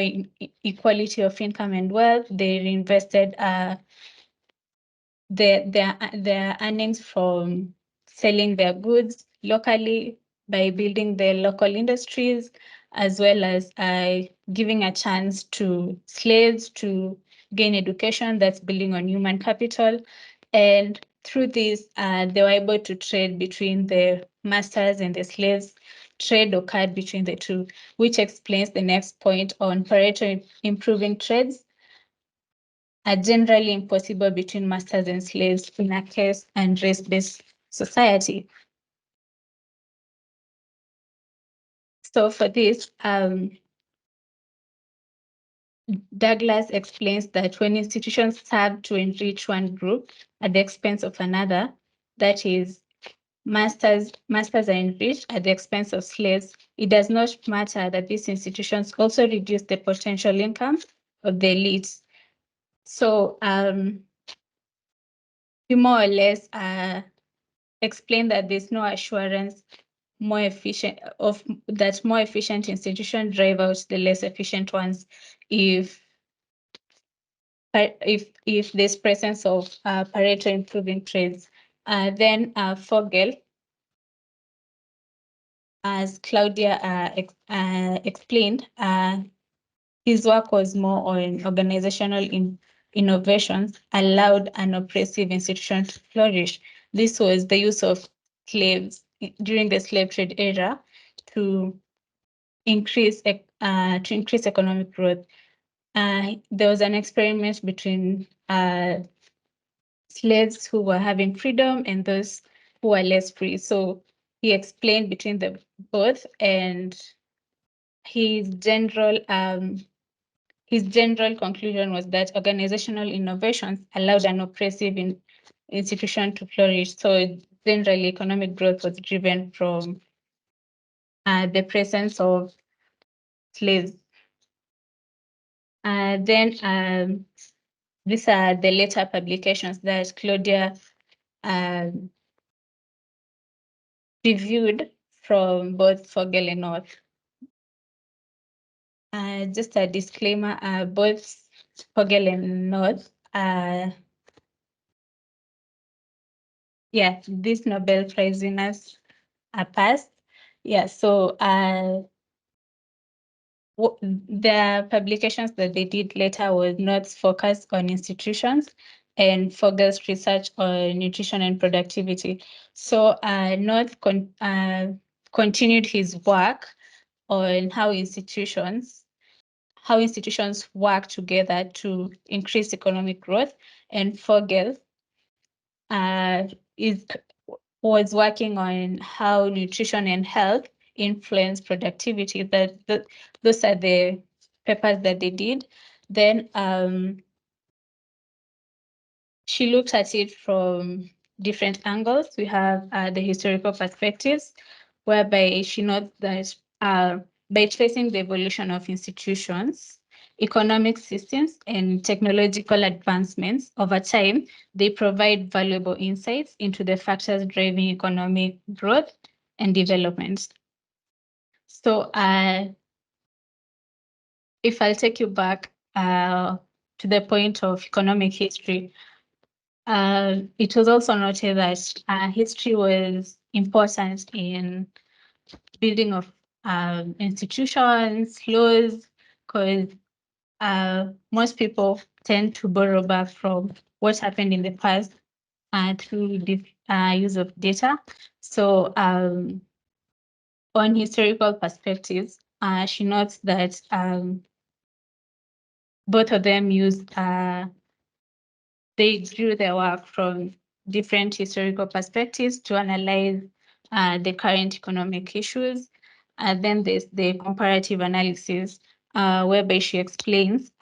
Speaker 3: equality of income and wealth. They reinvested their earnings from selling their goods locally by building their local industries, as well as giving a chance to slaves to gain education that's building on human capital. And through this, they were able to trade between the masters and the slaves. Trade occurred between the two, which explains the next point on Pareto improving trades are generally impossible between masters and slaves in a caste and race-based society. So for this, Douglas explains that when institutions serve to enrich one group at the expense of another, that is, masters are enriched at the expense of slaves, it does not matter that these institutions also reduce the potential income of the elites. So you more or less explain that there's no assurance more efficient institutions drive out the less efficient ones if there's presence of Pareto improving trades. Then Fogel, as Claudia explained, his work was more on organizational innovations allowed an oppressive institution to flourish. This was the use of slaves during the slave trade era to increase economic growth. There was an experiment between slaves who were having freedom and those who were less free. So he explained between the both, and his general conclusion was that organizational innovations allowed an oppressive institution to flourish. So generally, economic growth was driven from the presence of slaves. Then these are the later publications that Claudia reviewed from both Fogel and North. Just a disclaimer, both Fogel and North, these Nobel Prize winners are past. So the publications that they did later was North's focus on institutions and Fogel's research on nutrition and productivity. So North continued his work on how institutions work together to increase economic growth, and Fogel was working on how nutrition and health influence productivity. Those are the papers that they did. Then she looked at it from different angles. We have the historical perspectives, whereby she notes that by tracing the evolution of institutions, economic systems, and technological advancements over time, they provide valuable insights into the factors driving economic growth and development. So if I'll take you back to the point of economic history, it was also noted that history was important in building of institutions, laws, because most people tend to borrow back from what happened in the past through the use of data. So on historical perspectives, she notes that both of them used they drew their work from different historical perspectives to analyze the current economic issues. Then there's the comparative analysis, whereby she explains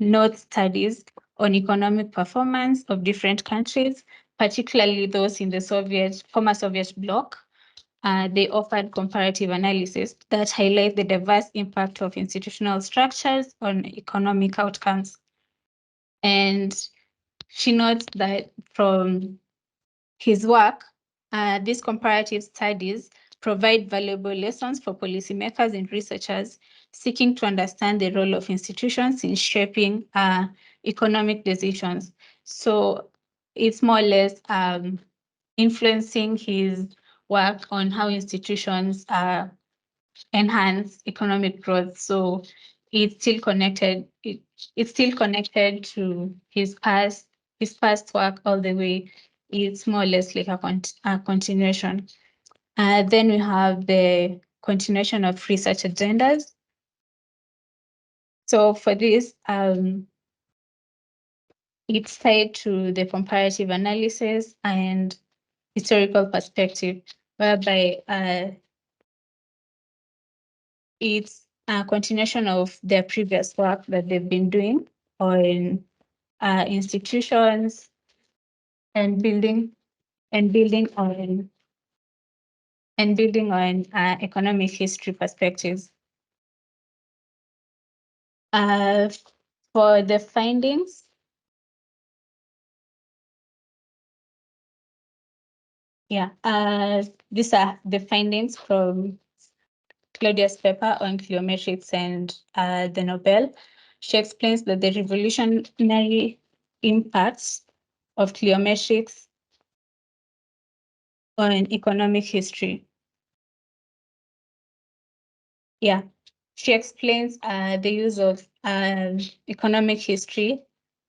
Speaker 3: note studies on economic performance of different countries, particularly those in the former Soviet bloc. They offered comparative analysis that highlight the diverse impact of institutional structures on economic outcomes. And she notes that from his work, these comparative studies provide valuable lessons for policymakers and researchers seeking to understand the role of institutions in shaping economic decisions. So it's more or less influencing his work on how institutions enhance economic growth. So it's still connected. It's still connected to his past work all the way. It's more or less like a continuation. Then we have the continuation of research agendas. So for this, it's tied to the comparative analysis and historical perspective, whereby it's a continuation of their previous work that they've been doing on institutions and building on economic history perspectives. For the findings, these are the findings from Claudia's paper on cliometrics and the Nobel. She explains that the revolutionary impacts of cliometrics on economic history. She explains the use of economic history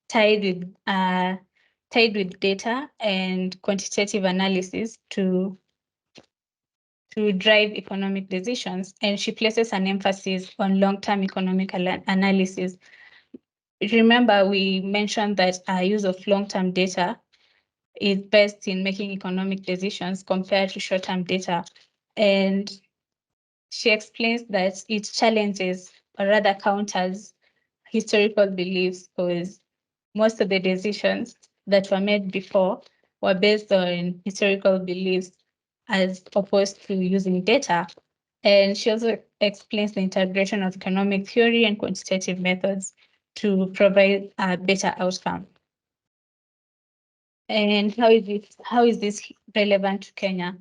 Speaker 3: tied with data and quantitative analysis to drive economic decisions, and she places an emphasis on long-term economic analysis. Remember, we mentioned that our use of long-term data is best in making economic decisions compared to short-term data. And she explains that it challenges, or rather counters, historical beliefs, because most of the decisions that were made before were based on historical beliefs as opposed to using data. And she also explains the integration of economic theory and quantitative methods to provide a better outcome. And how is this relevant to Kenya?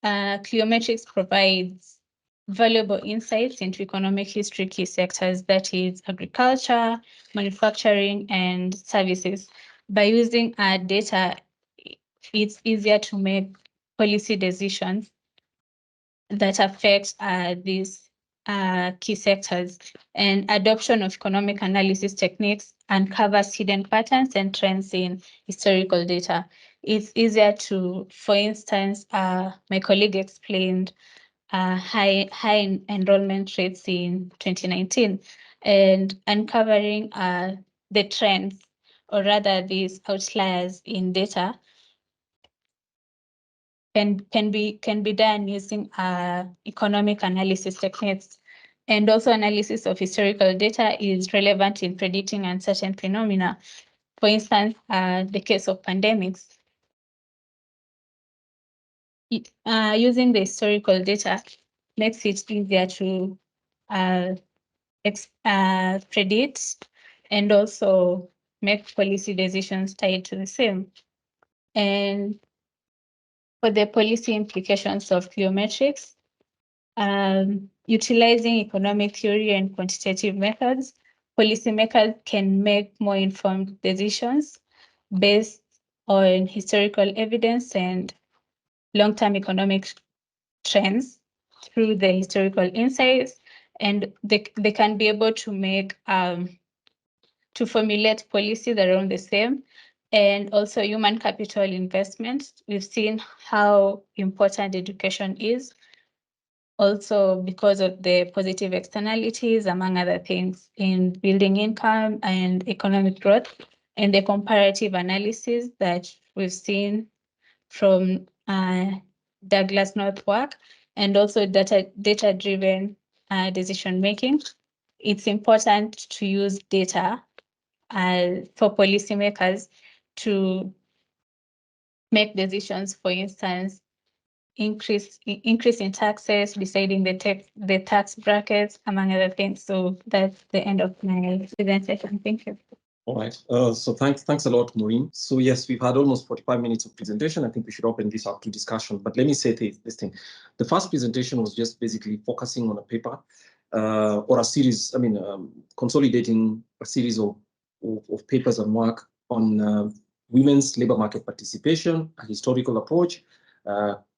Speaker 3: Cliometrics provides valuable insights into economic history key sectors, that is agriculture, manufacturing, and services. By using data, it's easier to make policy decisions that affect these key sectors, and adoption of economic analysis techniques uncovers hidden patterns and trends in historical data. It's easier to, for instance, my colleague explained high enrollment rates in 2019, and uncovering the trends, or rather these outliers in data, can be done using economic analysis techniques. And also analysis of historical data is relevant in predicting uncertain phenomena. For instance, the case of pandemics. Using the historical data makes it easier to predict and also make policy decisions tied to the same. And for the policy implications of cliometrics, utilizing economic theory and quantitative methods, policymakers can make more informed decisions based on historical evidence and long-term economic trends through the historical insights, and they can be able to make to formulate policies around the same. And also human capital investment. We've seen how important education is, also because of the positive externalities, among other things, in building income and economic growth, and the comparative analysis that we've seen from Douglas North work, and also data-driven decision making. It's important to use data for policymakers to make decisions. For instance, increase in taxes, deciding the tax brackets, among other things. So that's the end of my presentation. Thank you.
Speaker 1: All right. So thanks a lot, Maureen. So yes, we've had almost 45 minutes of presentation. I think we should open this up to discussion. But let me say this thing. The first presentation was just basically focusing on a paper or a series, consolidating a series of papers and work on women's labor market participation, a historical approach,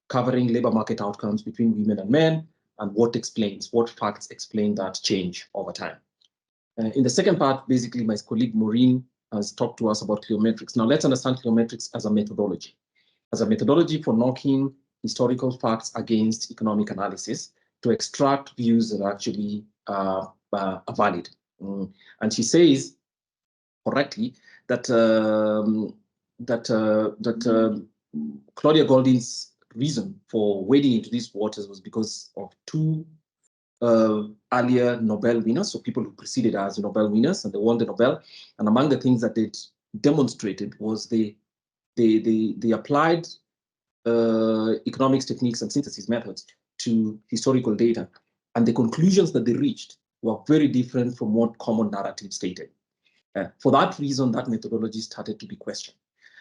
Speaker 1: covering labor market outcomes between women and men, and what facts explain that change over time. In the second part, basically, my colleague Maureen has talked to us about cliometrics. Now, let's understand cliometrics as a methodology for knocking historical facts against economic analysis to extract views that actually are valid. And she says correctly that Claudia Goldin's reason for wading into these waters was because of two earlier Nobel winners, so people who preceded as Nobel winners, and they won the Nobel. And among the things that they demonstrated was they applied economics techniques and synthesis methods to historical data, and the conclusions that they reached were very different from what common narrative stated. For that reason, that methodology started to be questioned.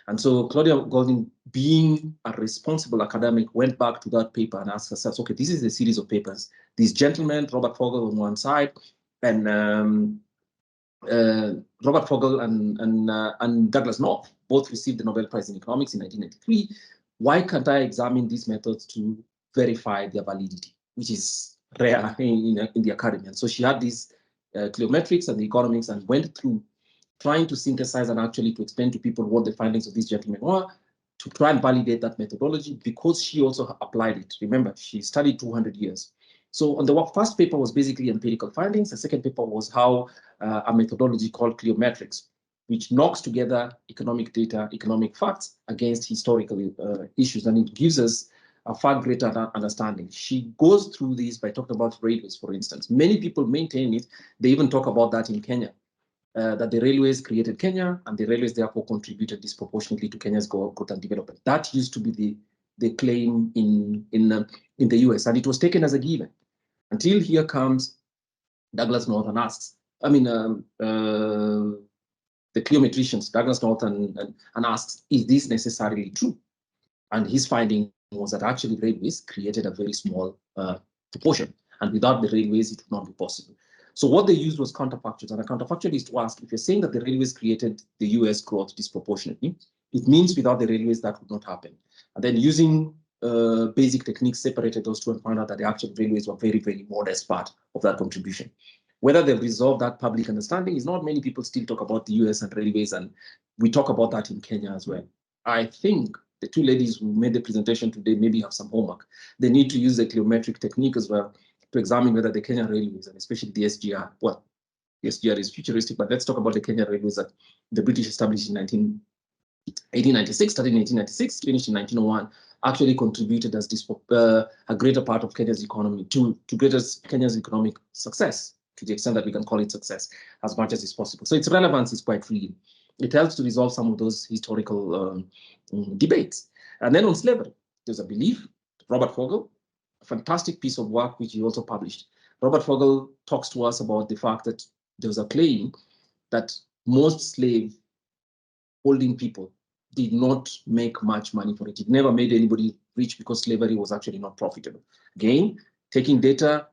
Speaker 1: And so Claudia Goldin, being a responsible academic, went back to that paper and asked herself, okay, this is a series of papers. These gentlemen, Robert Fogel on one side, and Robert Fogel and Douglas North both received the Nobel Prize in Economics in 1993. Why can't I examine these methods to verify their validity, which is rare in the academy? And so she had these cliometrics and the economics and went through trying to synthesize and actually to explain to people what the findings of these gentlemen were, to try and validate that methodology, because she also applied it. Remember, she studied 200 years. So on the first paper was basically empirical findings. The second paper was how a methodology called cliometrics, which knocks together economic data, economic facts against historical issues, and it gives us a far greater understanding. She goes through this by talking about railways, for instance. Many people maintain it. They even talk about that in Kenya. That the railways created Kenya, and the railways therefore contributed disproportionately to Kenya's growth and development. That used to be the claim in the US, and it was taken as a given until here comes Douglas North and asks, the cliometricians, Douglas North and asks, is this necessarily true? And his finding was that actually railways created a very small proportion, and without the railways, it would not be possible. So what they used was counterfactuals, and a counterfactual is to ask, if you're saying that the railways created the US growth disproportionately, it means without the railways that would not happen. And then using basic techniques, separated those two and found out that the actual railways were very, very modest part of that contribution. Whether they've resolved that public understanding is not. Many people still talk about the US and railways, and we talk about that in Kenya as well. I think the two ladies who made the presentation today maybe have some homework. They need to use the cliometric technique as well to examine whether the Kenyan railways, and especially the SGR, well, the SGR is futuristic, but let's talk about the Kenyan railways that the British established in 1896, started in 1896, finished in 1901, actually contributed as a greater part of Kenya's economy to Kenya's economic success, to the extent that we can call it success, as much as is possible. So its relevance is quite real. It helps to resolve some of those historical debates. And then on slavery, there's a belief, Robert Fogel, a fantastic piece of work which he also published. Robert Fogel talks to us about the fact that there was a claim that most slave holding people did not make much money for it. It never made anybody rich because slavery was actually not profitable. Again, taking data,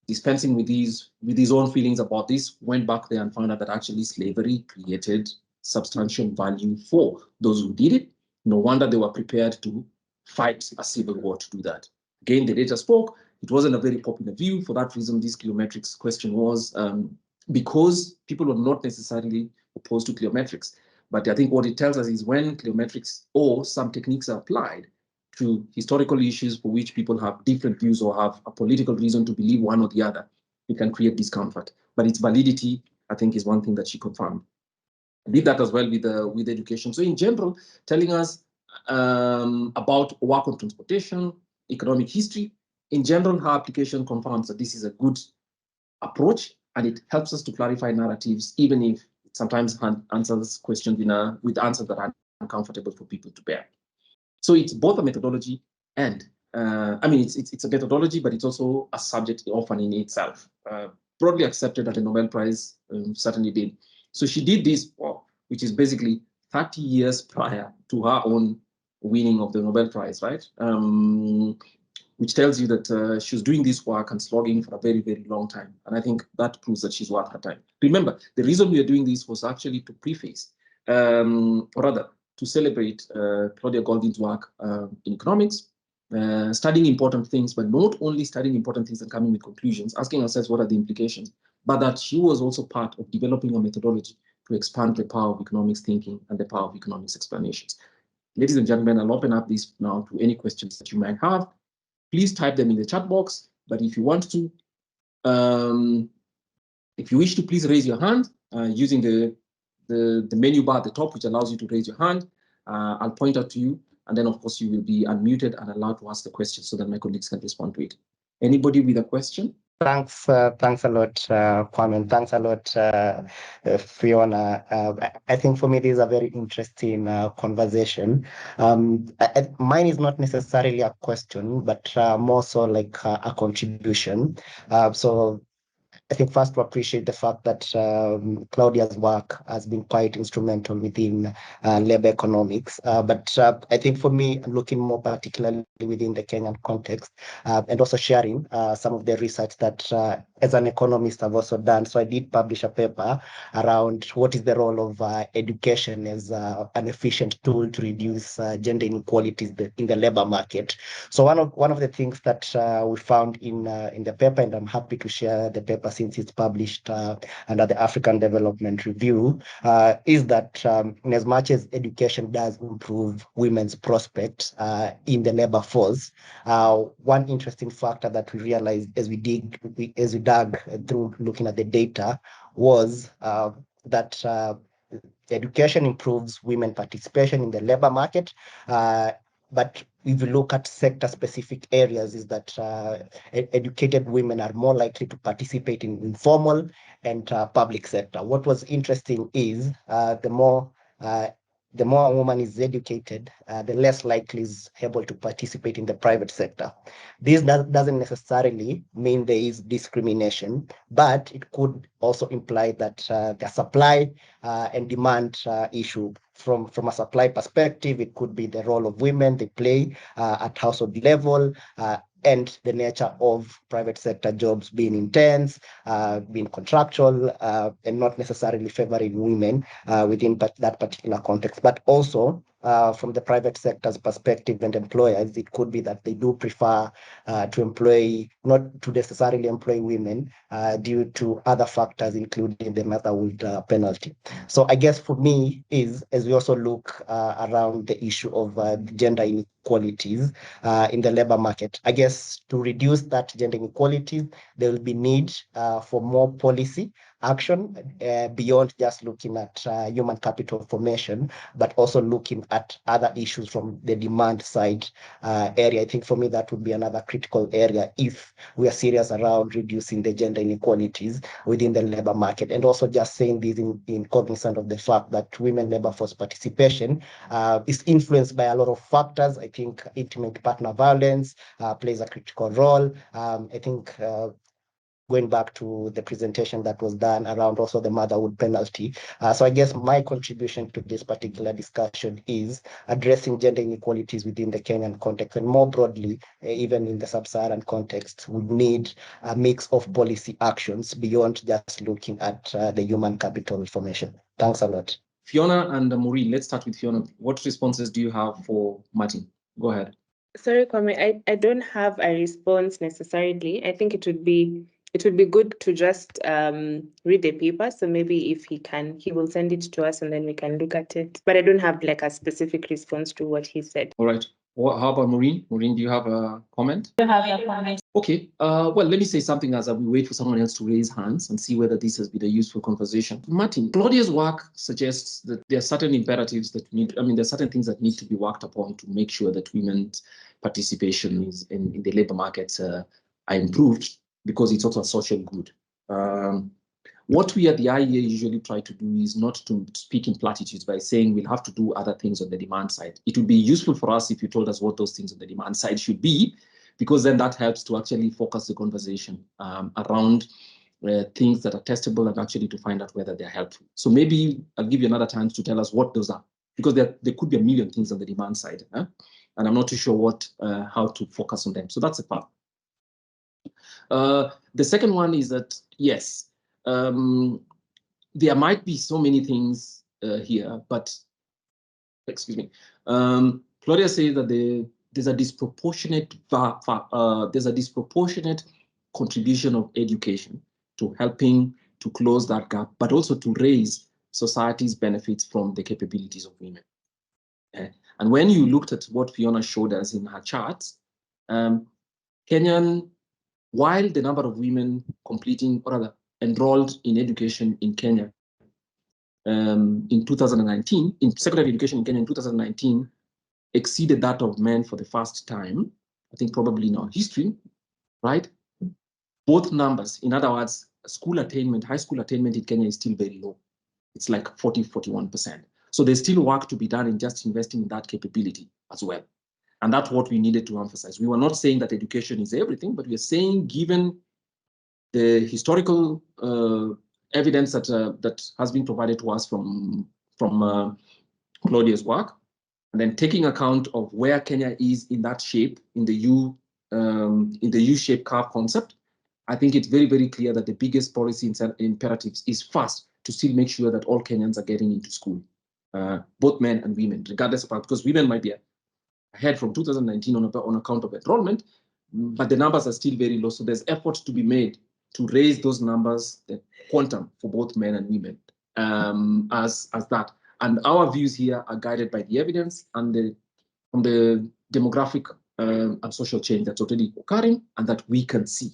Speaker 1: dispensing with his own feelings about this, went back there and found out that actually slavery created substantial value for those who did it. No wonder they were prepared to fight a civil war to do that. Again, the data spoke. It wasn't a very popular view. For that reason, this cliometrics question was because people were not necessarily opposed to cliometrics. But I think what it tells us is when cliometrics or some techniques are applied to historical issues for which people have different views or have a political reason to believe one or the other, it can create discomfort. But its validity, I think, is one thing that she confirmed. I did that as well with education. So in general, telling us about work on transportation, economic history. In general, her application confirms that this is a good approach, and it helps us to clarify narratives, even if it sometimes answers questions with answers that are uncomfortable for people to bear. So it's both a methodology and, it's a methodology, but it's also a subject often in itself. Broadly accepted that the Nobel Prize certainly did. So she did this which is basically 30 years prior to her own winning of the Nobel Prize, right? Which tells you that she's doing this work and slogging for a very, very long time. And I think that proves that she's worth her time. Remember, the reason we are doing this was actually to preface, or rather, to celebrate Claudia Goldin's work in economics, studying important things, but not only studying important things and coming with conclusions, asking ourselves what are the implications, but that she was also part of developing a methodology to expand the power of economics thinking and the power of economics explanations. Ladies and gentlemen, I'll open up this now to any questions that you might have. Please type them in the chat box, but if you want to, if you wish to, please raise your hand using the menu bar at the top, which allows you to raise your hand. I'll point out to you, and then of course you will be unmuted and allowed to ask the question so that my colleagues can respond to it. Anybody with a question?
Speaker 4: Thanks a lot, Kwame, and thanks a lot, Fiona. I think for me, this is a very interesting conversation. Mine is not necessarily a question, but more so like a contribution. So I think first to appreciate the fact that Claudia's work has been quite instrumental within labor economics. But I think for me, looking more particularly within the Kenyan context, and also sharing some of the research that as an economist I've also done. So I did publish a paper around what is the role of education as an efficient tool to reduce gender inequalities in the labor market. So one of the things that we found in the paper, and I'm happy to share the paper since it's published under the African Development Review, is that in as much as education does improve women's prospects in the labor force, one interesting factor that we realized as we dug through looking at the data was that education improves women participation in the labor market, but if you look at sector-specific areas, is that educated women are more likely to participate in informal and public sector. What was interesting is the more a woman is educated, the less likely is able to participate in the private sector. This doesn't necessarily mean there is discrimination, but it could also imply that the supply and demand issue. From a supply perspective, it could be the role of women they play at household level, and the nature of private sector jobs being intense, being contractual, and not necessarily favoring women within that particular context. But also from the private sector's perspective and employers, it could be that they do prefer to employ, not to necessarily employ women due to other factors, including the motherhood penalty. So I guess for me is, as we also look around the issue of gender inequalities in the labor market, I guess to reduce that gender inequality, there will be need for more policy action beyond just looking at human capital formation, but also looking at other issues from the demand side area. I think for me, that would be another critical area if we are serious around reducing the gender inequalities within the labor market. And also just saying this in cognizant of the fact that women labor force participation is influenced by a lot of factors. I think intimate partner violence plays a critical role. I think going back to the presentation that was done around also the motherhood penalty. So I guess my contribution to this particular discussion is addressing gender inequalities within the Kenyan context, and more broadly, even in the sub-Saharan context, we need a mix of policy actions beyond just looking at the human capital formation. Thanks a lot.
Speaker 1: Fiona and Maureen, let's start with Fiona. What responses do you have for Martin? Go ahead.
Speaker 2: Sorry, Kwame, I don't have a response necessarily. I think it would be good to just read the paper. So maybe if he will send it to us and then we can look at it. But I don't have like a specific response to what he said.
Speaker 1: All right. How about Maureen? Maureen, do you have a comment?
Speaker 3: You have your comment.
Speaker 1: Okay. Well, let me say something as we wait for someone else to raise hands and see whether this has been a useful conversation. Martin, Claudia's work suggests that there are certain imperatives that there are certain things that need to be worked upon to make sure that women's participation is in the labor markets are improved, because it's also a social good. What we at the IEA usually try to do is not to speak in platitudes by saying we'll have to do other things on the demand side. It would be useful for us if you told us what those things on the demand side should be, because then that helps to actually focus the conversation around things that are testable and actually to find out whether they're helpful. So maybe I'll give you another chance to tell us what those are, because there could be a million things on the demand side, and I'm not too sure how to focus on them. So that's a part. The second one is that, yes, there might be so many things here, but, excuse me, Claudia says that there's a disproportionate contribution of education to helping to close that gap, but also to raise society's benefits from the capabilities of women. And when you looked at what Fiona showed us in her charts, Kenyan, while the number of women completing or rather enrolled in education in Kenya in 2019, in secondary education in Kenya in 2019, exceeded that of men for the first time, I think probably in our history, right? Both numbers, in other words, school attainment, high school attainment in Kenya is still very low. It's like 40-41%. So there's still work to be done in just investing in that capability as well. And that's what we needed to emphasize. We were not saying that education is everything, but we are saying, given the historical evidence that has been provided to us from Claudia's work, and then taking account of where Kenya is in that shape, in the U-shaped curve concept, I think it's very, very clear that the biggest policy imperatives is first to still make sure that all Kenyans are getting into school, both men and women, regardless of how, because women might be ahead from 2019 on account of enrollment, but the numbers are still very low. So there's effort to be made to raise those numbers, the quantum for both men and women, as that. And our views here are guided by the evidence and from the demographic and social change that's already occurring and that we can see,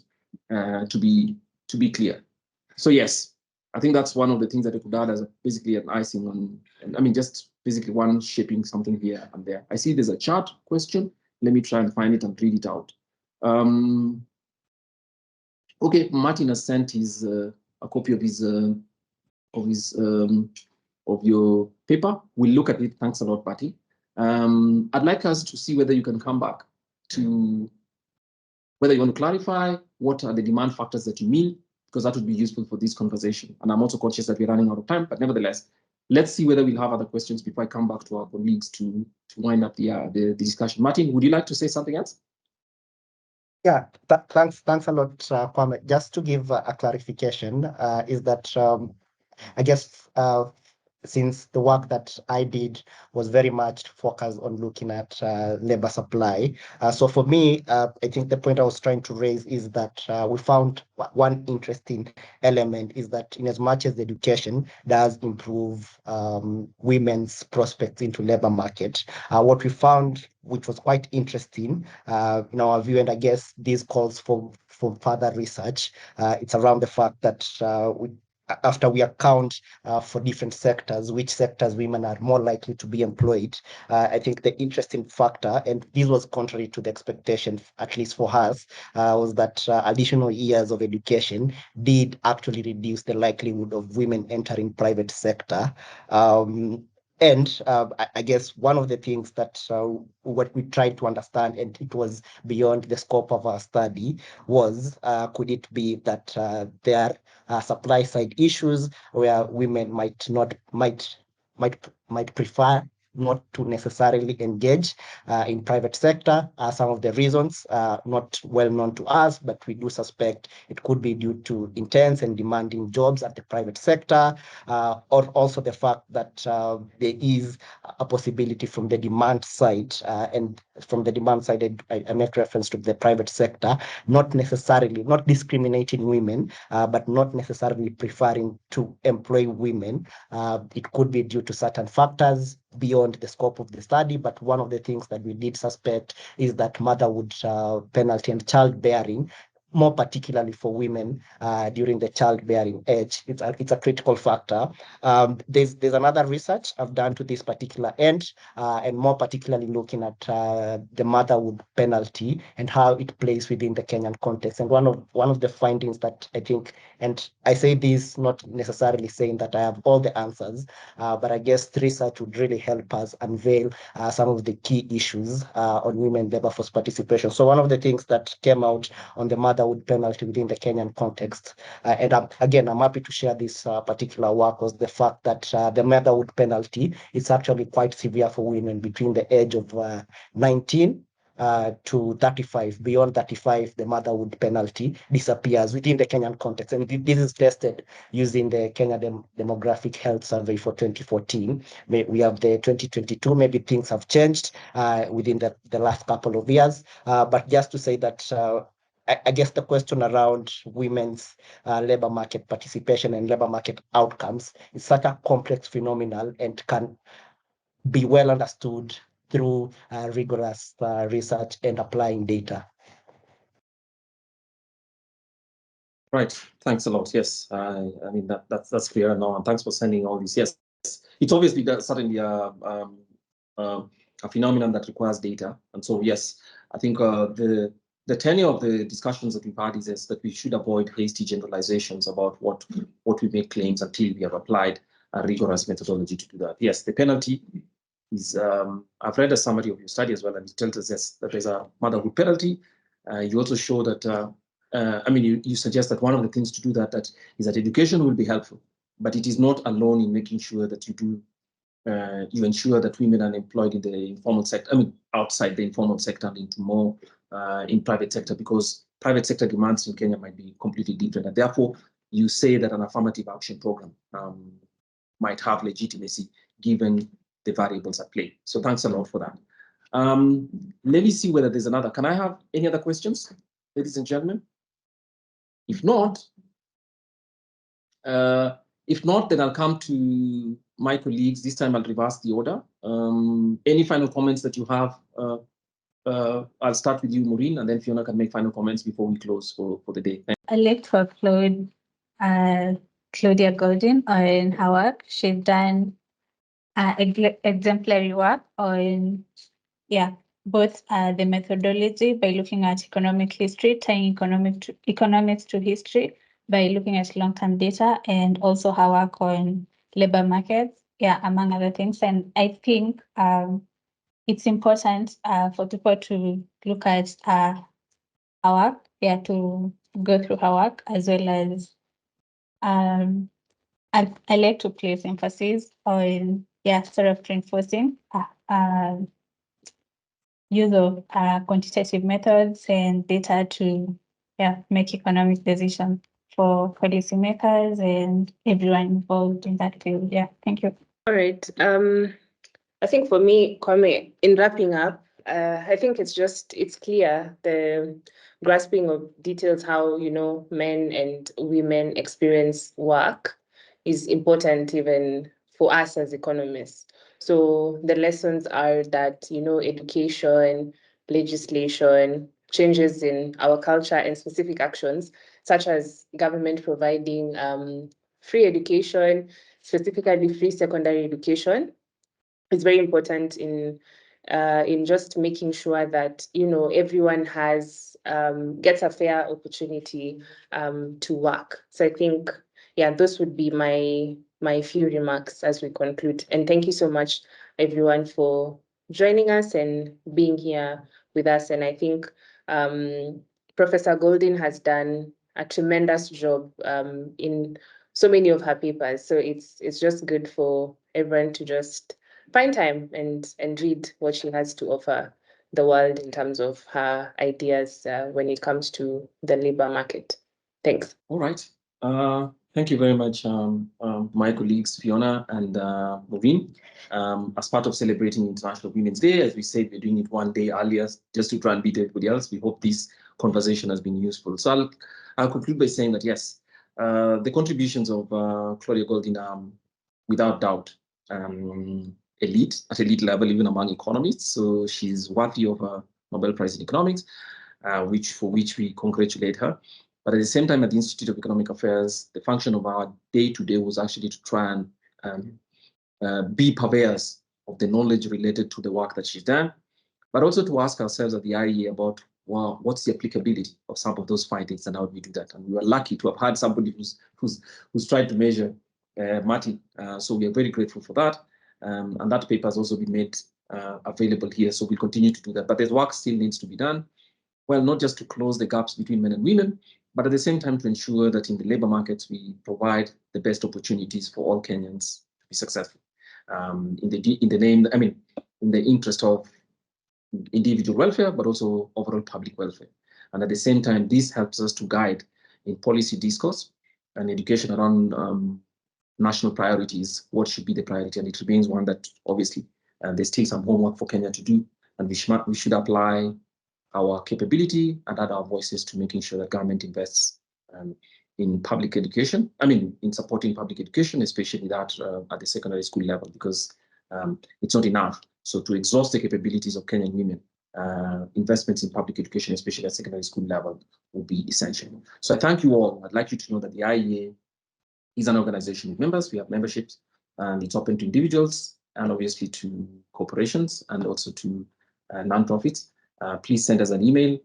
Speaker 1: to be clear. So yes, I think that's one of the things that I could add as basically an icing on, I mean, just basically one shaping something here and there. I see there's a chart question. Let me try and find it and read it out. Okay, Martin has sent his a copy of your paper. We'll look at it. Thanks a lot, Patty. I'd like us to see whether you can come back to whether you want to clarify what are the demand factors that you mean, because that would be useful for this conversation. And I'm also conscious that we're running out of time, but nevertheless, let's see whether we'll have other questions before I come back to our colleagues to wind up the discussion. Martin, would you like to say something else?
Speaker 4: Yeah, thanks a lot, Kwame. Just to give a clarification, is that I guess since the work that I did was very much focused on looking at labor supply. So for me, I think the point I was trying to raise is that we found one interesting element is that in as much as education does improve women's prospects into labor market, what we found, which was quite interesting in our view, and I guess this calls for further research, it's around the fact that after we account for different sectors, which sectors women are more likely to be employed. I think the interesting factor, and this was contrary to the expectation, at least for us, was that additional years of education did actually reduce the likelihood of women entering private sector. And I guess one of the things that what we tried to understand, and it was beyond the scope of our study, was could it be that there are supply side issues where women might prefer not to necessarily engage in private sector. Some of the reasons not well known to us, but we do suspect it could be due to intense and demanding jobs at the private sector, or also the fact that there is a possibility from the demand side, and from the demand side, I make reference to the private sector, not discriminating women, but not necessarily preferring to employ women. It could be due to certain factors beyond the scope of the study, but one of the things that we did suspect is that motherhood penalty and childbearing, more particularly for women during the childbearing age, it's a critical factor. There's another research I've done to this particular end, and more particularly looking at the motherhood penalty and how it plays within the Kenyan context. And one of the findings that I think, and I say this not necessarily saying that I have all the answers, but I guess research would really help us unveil some of the key issues on women labor force participation. So one of the things that came out on the motherhood motherhood penalty within the Kenyan context. And I'm happy to share this particular work, was the fact that the motherhood penalty is actually quite severe for women between the age of 19 to 35. Beyond 35, the motherhood penalty disappears within the Kenyan context. And this is tested using the Kenya Demographic Health Survey for 2014. We have the 2022, maybe things have changed within the last couple of years. But just to say that I guess the question around women's labor market participation and labor market outcomes is such a complex phenomenon and can be well understood through rigorous research and applying data.
Speaker 1: Right. Thanks a lot. Yes, I mean that's clear now, and thanks for sending all these. Yes, it's obviously certainly a phenomenon that requires data, and so yes, I think the tenure of the discussions that we've had is that we should avoid hasty generalizations about what we make claims until we have applied a rigorous methodology to do that. Yes, the penalty is. I've read a summary of your study as well, and it tells us yes that there's a motherhood penalty. You also show that. I mean, you suggest that one of the things to do that is that education will be helpful, but it is not alone in making sure that you ensure that women are employed in the informal sector. I mean, outside the informal sector and into more in private sector, because private sector demands in Kenya might be completely different, and therefore you say that an affirmative action program might have legitimacy given the variables at play. So thanks a lot for that. Let me see whether there's another. Can I have any other questions, ladies and gentlemen? If not, then I'll come to my colleagues. This time I'll reverse the order. Any final comments that you have? I'll start with you, Maureen, and then Fiona can make final comments before we close for the day.
Speaker 3: I'd like to applaud Claudia Goldin on her work. She's done exemplary work on, both the methodology by looking at economic history, tying economics to history by looking at long-term data, and also her work on labor markets, among other things. And I think it's important for people to look at her work, to go through her work, as well as I like to place emphasis on sort of reinforcing use of quantitative methods and data to make economic decisions for policymakers and everyone involved in that field. Thank you.
Speaker 2: All right. I think for me, Kwame, in wrapping up, I think it's clear the grasping of details, how men and women experience work is important even for us as economists. So the lessons are that education, legislation, changes in our culture, and specific actions such as government providing free education, specifically free secondary education, is very important in just making sure that everyone gets a fair opportunity to work. So I think those would be my few remarks as we conclude. And thank you so much, everyone, for joining us and being here with us. And I think Professor Goldin has done a tremendous job in so many of her papers. So it's just good for everyone to just find time and read what she has to offer the world in terms of her ideas when it comes to the labor market. Thanks.
Speaker 1: All right. Thank you very much, my colleagues Fiona and Maureen. As part of celebrating International Women's Day, as we said, we're doing it one day earlier just to try and beat everybody else. We hope this conversation has been useful. So I'll conclude by saying that yes, the contributions of Claudia Goldin are without doubt elite at elite level, even among economists. So she's worthy of a Nobel Prize in economics, for which we congratulate her. But at the same time, at the Institute of Economic Affairs, the function of our day-to-day was actually to try and be purveyors of the knowledge related to the work that she's done, but also to ask ourselves at the IEA about, well, what's the applicability of some of those findings and how do we do that? And we were lucky to have had somebody who's tried to measure Martin. So we are very grateful for that. And that paper has also been made available here. So we'll continue to do that. But there's work still needs to be done. well, not just to close the gaps between men and women, but at the same time to ensure that in the labor markets we provide the best opportunities for all Kenyans to be successful. In the interest of individual welfare, but also overall public welfare. And at the same time, this helps us to guide in policy discourse and education around national priorities, what should be the priority, and it remains one that obviously there's still some homework for Kenya to do, and we should apply our capability and add our voices to making sure that government invests in public education. In supporting public education, especially that at the secondary school level, because it's not enough. So to exhaust the capabilities of Kenyan women, investments in public education, especially at secondary school level, will be essential. So I thank you all. I'd like you to know that the IEA is an organization with members. We have memberships, and it's open to individuals and obviously to corporations and also to nonprofits. Please send us an email.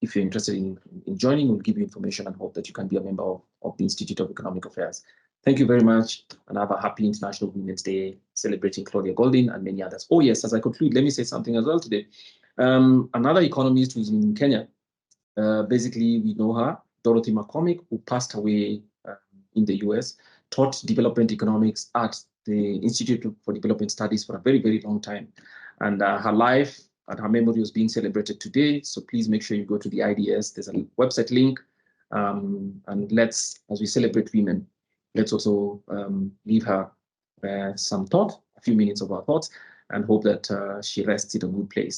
Speaker 1: If you're interested in joining, we'll give you information and hope that you can be a member of the Institute of Economic Affairs. Thank you very much, and have a happy International Women's Day, celebrating Claudia Goldin and many others. Oh yes, as I conclude, let me say something as well today. Another economist who's in Kenya, basically we know her, Dorothy McCormick, who passed away in the US, taught development economics at the Institute for Development Studies for a very, very long time. And her life and her memory is being celebrated today. So please make sure you go to the IDS. There's a website link. And let's, as we celebrate women, let's also leave her some thought, a few minutes of our thoughts, and hope that she rests in a good place.